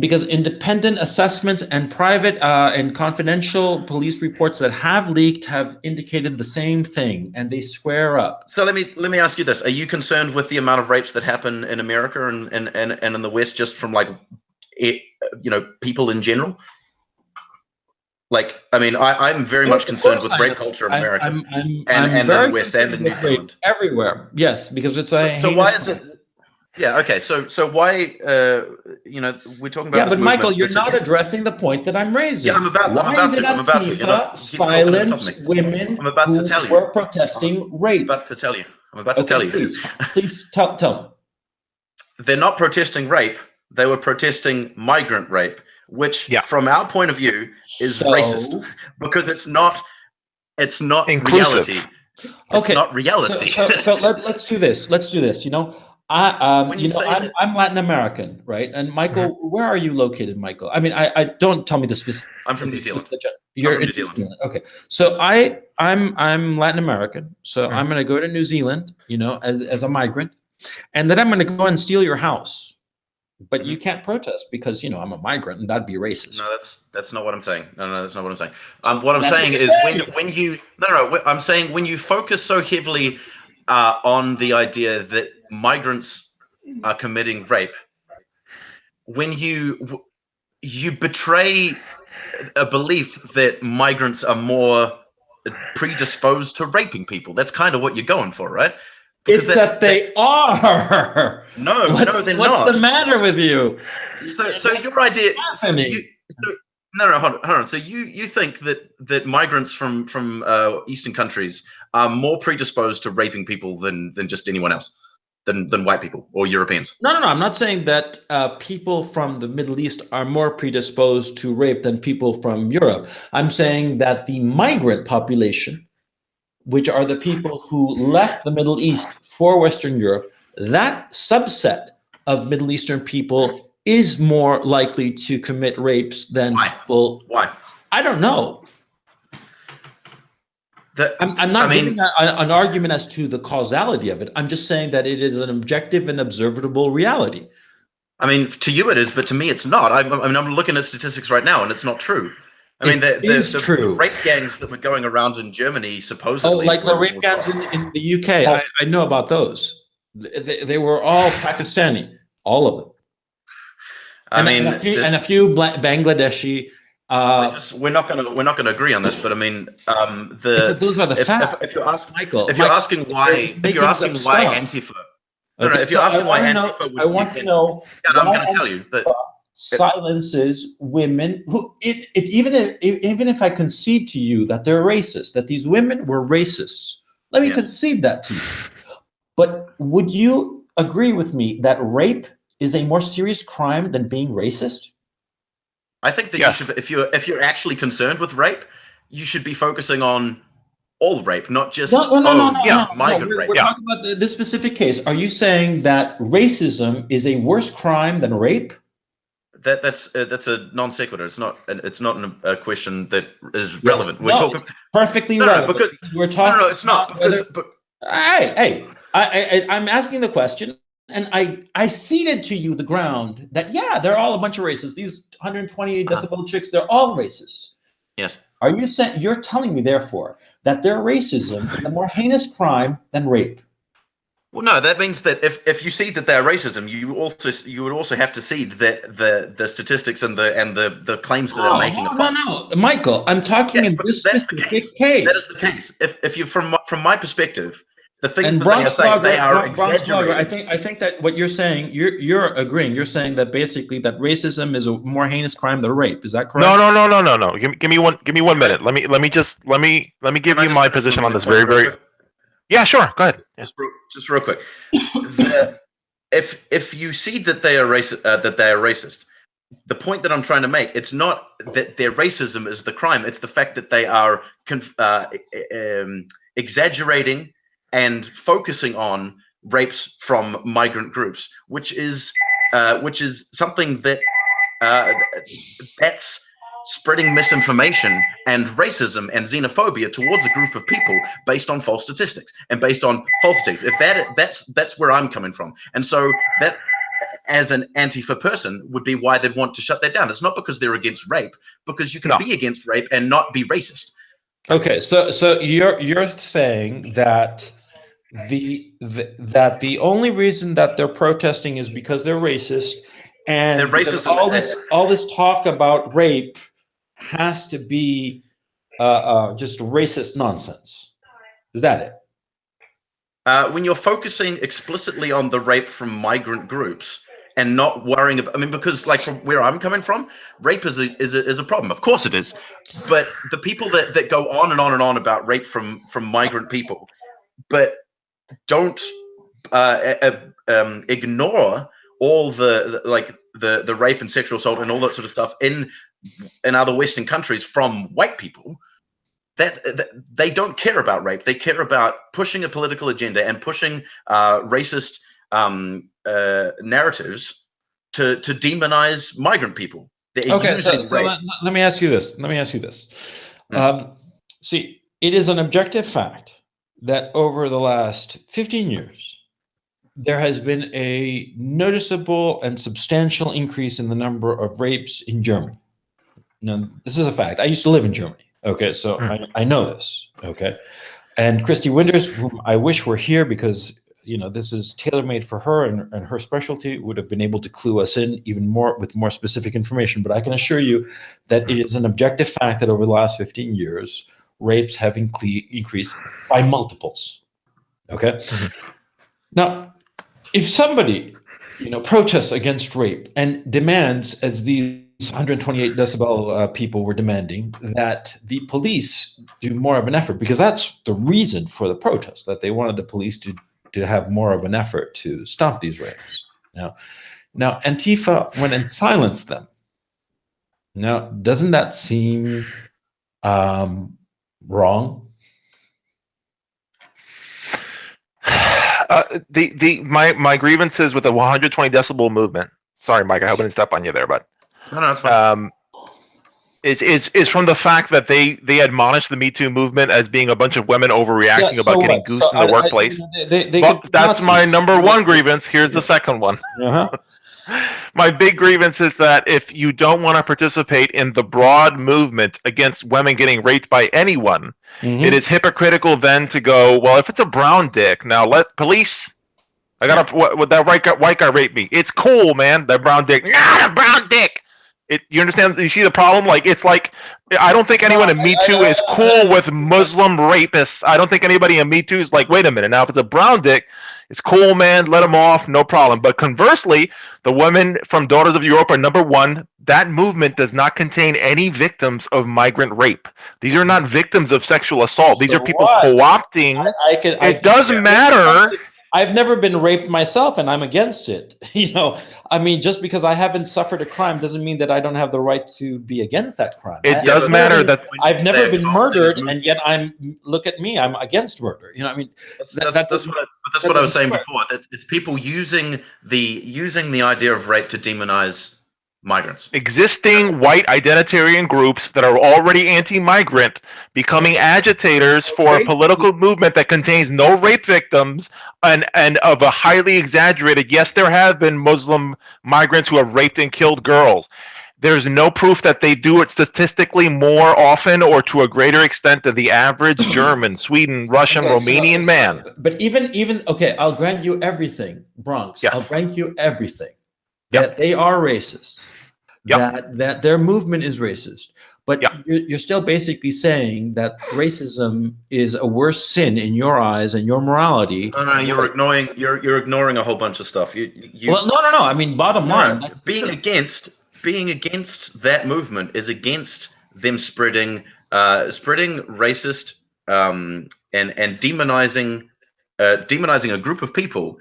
Because independent assessments and private and confidential police reports that have leaked have indicated the same thing, and they square up.
So let me ask you this: are you concerned with the amount of rapes that happen in America and in the West, just from people in general? Like, I mean, I'm very much concerned with rape culture in America and in the West and in New Zealand.
Everywhere, yes, because it's a.
So why is it? Yeah. Okay. So why? We're talking about.
Yeah, but Michael, you're not addressing the point that I'm raising.
Yeah, I'm about to.
Silence women who were protesting rape.
I'm about to tell you. I'm about to tell you.
Please tell me.
They're not protesting rape. They were protesting migrant rape, which, from our point of view, is racist because it's not
inclusive.
Reality. It's not reality.
So let's do this. I'm Latin American, right? And Michael, where are you located, Michael? I mean, I don't tell me the specific.
I'm from New Zealand.
You're in New Zealand. Okay. So I'm Latin American. So I'm going to go to New Zealand, as a migrant, and then I'm going to go and steal your house. but you can't protest because I'm a migrant, and that'd be racist.
No, that's not what I'm saying. No, that's not what I'm saying. What I'm saying is when you I'm saying when you focus so heavily on the idea that migrants are committing rape, when you betray a belief that migrants are more predisposed to raping people. That's kind of what you're going for, right?
Because they are.
No, they're not.
What's the matter with you?
So your idea. No, hold on. So you think that migrants from Eastern countries are more predisposed to raping people than just anyone else, than white people or Europeans?
No. I'm not saying that people from the Middle East are more predisposed to rape than people from Europe. I'm saying that the migrant population, which are the people who left the Middle East for Western Europe, that subset of Middle Eastern people is more likely to commit rapes than people.
Why?
I don't know. I'm not giving an argument as to the causality of it. I'm just saying that it is an objective and observable reality.
I mean, to you it is, but to me it's not. I'm looking at statistics right now, and it's not true. I mean, the rape gangs that were going around in Germany supposedly.
Oh, like the rape gangs in the UK. I know about those. They were all Pakistani, all of them. And a few Bangladeshi.
We're not going to agree on this, but I mean,
those are the facts.
If you're asking why Antifa. If you're asking why Antifa,
I want to know.
I'm going to tell you that
silences women who even if I concede to you that they're racist, that these women were racists, let me concede that to you. But would you agree with me that rape is a more serious crime than being racist?
I think that you should, if you're actually concerned with rape, you should be focusing on all rape, not just migrant rape.
We're talking about this specific case. Are you saying that racism is a worse crime than rape?
That's a non sequitur. It's not a question that is relevant. We're talking
perfectly relevant.
Because we're talking. No, it's not.
I'm asking the question, and I ceded to you the ground that they're all a bunch of racists. These 128 decibel chicks, they're all racist.
Yes.
Are you saying you're telling me therefore that their racism is a more heinous crime than rape?
Well, no, that means that if you see that they're racism, you would also have to see that the statistics and the claims that they're making.
No, Michael, I'm talking in this specific case.
That is the case. If you from my perspective, the things that they are saying, they are exaggerating.
I think that what you're saying, you're agreeing. You're saying that basically that racism is a more heinous crime than rape. Is that correct?
No. Give me 1 minute. Let me give you my position on this very. Yeah, sure. Go ahead.
Just real quick. If you see that they are racist, the point that I'm trying to make, it's not that their racism is the crime. It's the fact that they are exaggerating and focusing on rapes from migrant groups, which is something that that's spreading misinformation and racism and xenophobia towards a group of people based on false statistics and based on falsities. If that's where I'm coming from, and so that, as an Antifa person, would be why they'd want to shut that down. It's not because they're against rape, because you can be against rape and not be racist.
Okay, so you're saying that the only reason that they're protesting is because they're racist, and
they're racist.
All this talk about rape has to be just racist nonsense. Is that
it? When you're focusing explicitly on the rape from migrant groups and not worrying about, because like from where I'm coming from, rape is a problem. Of course it is. But the people that go on and on and on about rape from migrant people, but don't ignore all the rape and sexual assault and all that sort of stuff in other Western countries from white people, that they don't care about rape. They care about pushing a political agenda and pushing racist narratives to demonize migrant people.
Okay, so let me ask you this. See, it is an objective fact that over the last 15 years, there has been a noticeable and substantial increase in the number of rapes in Germany. Now, this is a fact. I used to live in Germany. Okay, so I know this. Okay, and Christy Winters, whom I wish were here because this is tailor-made for her, and her specialty would have been able to clue us in even more with more specific information. But I can assure you that it is an objective fact that over the last 15 years, rapes have increased by multiples. Okay, now if somebody protests against rape and demands, as these 128 decibel people were demanding, that the police do more of an effort, because that's the reason for the protest, that they wanted the police to have more of an effort to stop these rapes. Now Antifa went and silenced them. Now, doesn't that seem wrong?
My grievances with the 120 decibel movement. Sorry, Mike, I hope I didn't step on you there, but
no, it's fine.
Is from the fact that they admonish the Me Too movement as being a bunch of women overreacting about getting goosed in the workplace. That's my number one grievance. Here's the second one. My big grievance is that if you don't want to participate in the broad movement against women getting raped by anyone, it is hypocritical then to go, well, if it's a brown dick, now let police. I got that white guy raped me. It's cool, man. That brown dick, not a brown dick. You understand? You see the problem? It's like I don't think anyone in Me Too is cool with Muslim rapists. I don't think anybody in Me Too is like, wait a minute. Now, if it's a brown dick, it's cool, man. Let them off, no problem. But conversely, the women from Daughters of Europe are number one. That movement does not contain any victims of migrant rape. These are not victims of sexual assault. These are people co-opting. It doesn't matter.
I've never been raped myself, and I'm against it. Just because I haven't suffered a crime doesn't mean that I don't have the right to be against that crime.
It does matter that
I've never been murdered, and yet look at me, I'm against murder.
That's what I was saying before. It's people using the idea of rape to demonize migrants.
Existing white identitarian groups that are already anti-migrant becoming agitators for a political movement that contains no rape victims and of a highly exaggerated, yes, there have been Muslim migrants who have raped and killed girls. There's no proof that they do it statistically more often or to a greater extent than the average German, Sweden, Russian, Romanian man.
But even okay, I'll grant you everything, Bronx.
Yes.
I'll grant you everything. That they are racist. That their movement is racist. But you're still basically saying that racism is a worse sin in your eyes and your morality.
No, you're ignoring a whole bunch of stuff.
Well, no. I mean, bottom line,
being against that movement is against them spreading racist and demonizing a group of people.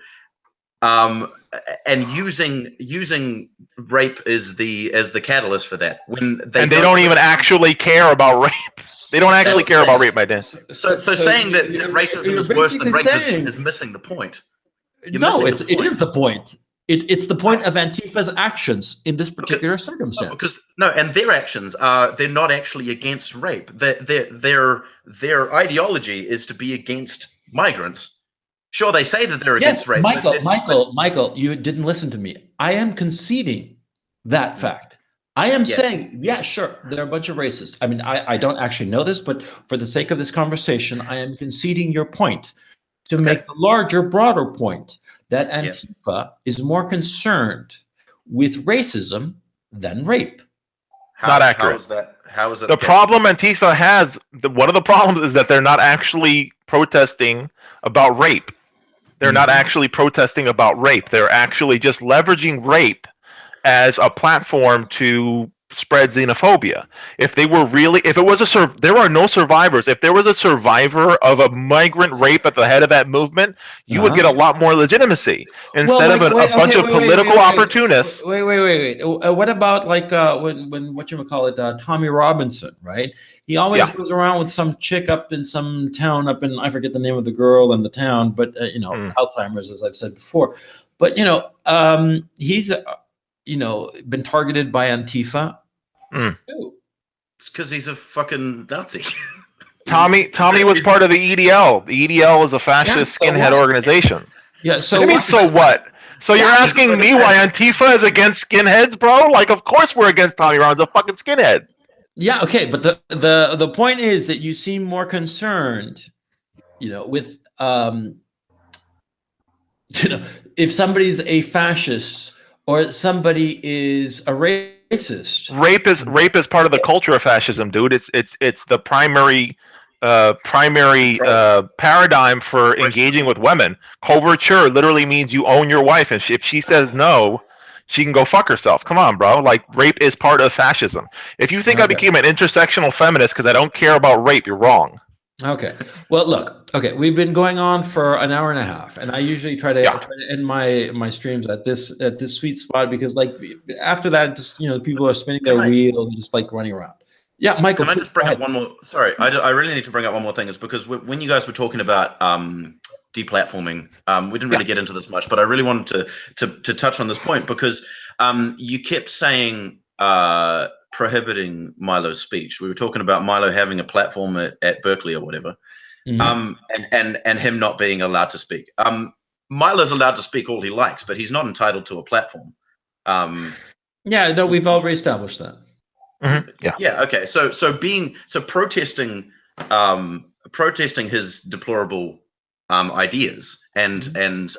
And using rape as the catalyst for that, when they
don't even actually care about rape. They don't actually care about rape, my dad.
So saying that racism is worse than rape is missing the point.
It is the point. It's the point of Antifa's actions in this particular circumstance.
And their actions they're not actually against rape. Their ideology is to be against migrants. Sure, they say that they're against rape.
Michael, you didn't listen to me. I am conceding that fact. I am saying, yeah, sure, they're a bunch of racists. I mean, I don't actually know this, but for the sake of this conversation, I am conceding your point to make the larger, broader point that Antifa is more concerned with racism than rape.
Not accurate.
How is that?
The problem Antifa has, one of the problems is that they're not actually protesting about rape. They're not actually protesting about rape. They're actually just leveraging rape as a platform to spread xenophobia. If it was there are no survivors. If there was a survivor of a migrant rape at the head of that movement, you would get a lot more legitimacy instead of a bunch of political opportunists.
Wait. What about when whatchamacallit, Tommy Robinson, right? He always goes around with some chick up in some town up in, I forget the name of the girl in the town, but Alzheimer's, as I've said before. But he's been targeted by Antifa.
It's because he's a fucking Nazi.
Tommy was part of the EDL. The EDL is a fascist skinhead organization.
Yeah. So
I mean, so what? So you're asking me why Antifa is against skinheads, bro? Like, of course we're against Tommy Ron's a fucking skinhead.
Yeah. Okay. But the point is that you seem more concerned, with if somebody's a fascist or somebody is a racist.
Rape is part of the culture of fascism, dude. It's the primary paradigm for engaging with women. Coverture literally means you own your wife, and if she says no, she can go fuck herself. Come on, bro. Like, rape is part of fascism. If you think I became an intersectional feminist because I don't care about rape, you're wrong.
Okay. Well, look. Okay, we've been going on for an hour and a half, and I usually try to end my streams at this sweet spot, because like after that, just people are spinning their wheels and just like running around. Yeah, Michael.
Can I just bring up one more? Sorry, I really need to bring up one more thing. Is because when you guys were talking about deplatforming, we didn't really get into this much, but I really wanted to touch on this point, because you kept saying prohibiting Milo's speech. We were talking about Milo having a platform at Berkeley or whatever, and him not being allowed to speak. Milo's allowed to speak all he likes, but he's not entitled to a platform.
Yeah, no, we've already established that.
Yeah. Okay. So protesting his deplorable ideas and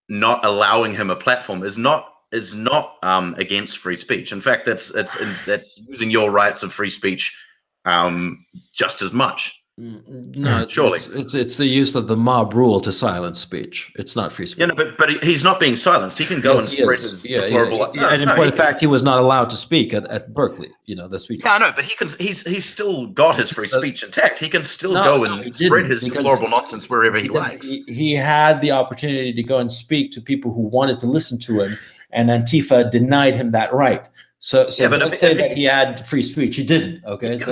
not allowing him a platform is not against free speech. In fact, that's using your rights of free speech just as much.
No,
surely
it's the use of the mob rule to silence speech. It's not free speech.
Yeah, no, but he's not being silenced. He can go and spread his deplorable.
And in point of fact, he was not allowed to speak at Berkeley. The speech.
Yeah, I know, but he's still got his free speech intact. He can still go and spread his deplorable nonsense wherever he likes.
He had the opportunity to go and speak to people who wanted to listen to him, and Antifa denied him that right. So but let's say that he had free speech. He didn't. Okay,
he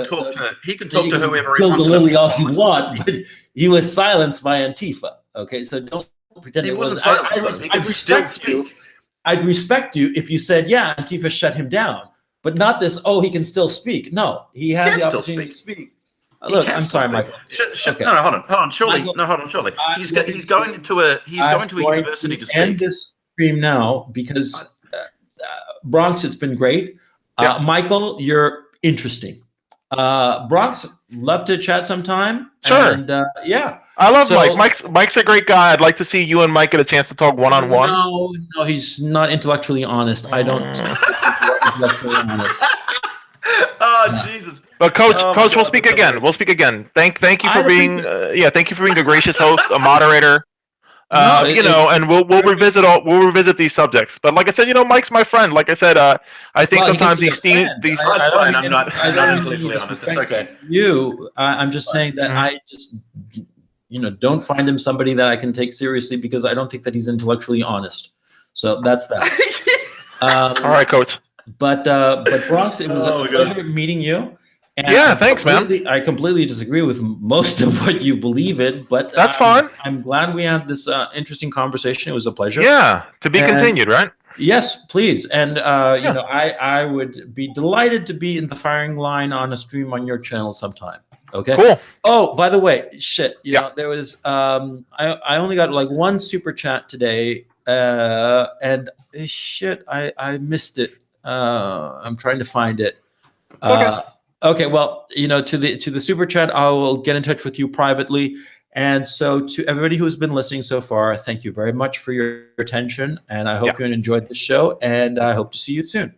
can talk to whoever he wants.
Lily all you want, but he was silenced by Antifa. Okay, so don't pretend
he wasn't silenced. He can still speak.
I'd respect you if you said, yeah, Antifa shut him down, but not this. Oh, he can still speak. No, he had the opportunity to speak. Look, I'm sorry, Michael.
Okay. No, hold on. Surely, Michael, surely. He's going to a university to speak.
End this stream now, because Bronx, it's been great. Michael, you're interesting. Bronx, love to chat sometime.
Sure.
And yeah.
I love Mike. Mike's a great guy. I'd like to see you and Mike get a chance to talk one-on-one.
No, he's not intellectually honest. I don't intellectually honest.
Oh, Jesus.
But Coach, we'll speak again. We'll speak again. Thank you for being thank you for being a gracious host, a moderator. And we'll revisit these subjects. But like I said, Mike's my friend. Like I said, I think sometimes these.
That's fine. I'm not intellectually honest. It's okay.
I'm just saying that I just don't find him somebody that I can take seriously, because I don't think that he's intellectually honest. So that's that.
All right, Coach.
But Bronx, it was a pleasure meeting you.
And thanks, man.
I completely disagree with most of what you believe in, but
that's fine.
I'm glad we had this interesting conversation. It was a pleasure.
Yeah, to be continued, right?
Yes, please. And I would be delighted to be in the firing line on a stream on your channel sometime. Okay.
Cool.
Oh, by the way, there was I only got like one super chat today, and I missed it. I'm trying to find it.
It's okay.
Okay, well, to the super chat, I will get in touch with you privately. And so to everybody who's been listening so far, thank you very much for your attention, and I hope you enjoyed the show, and I hope to see you soon.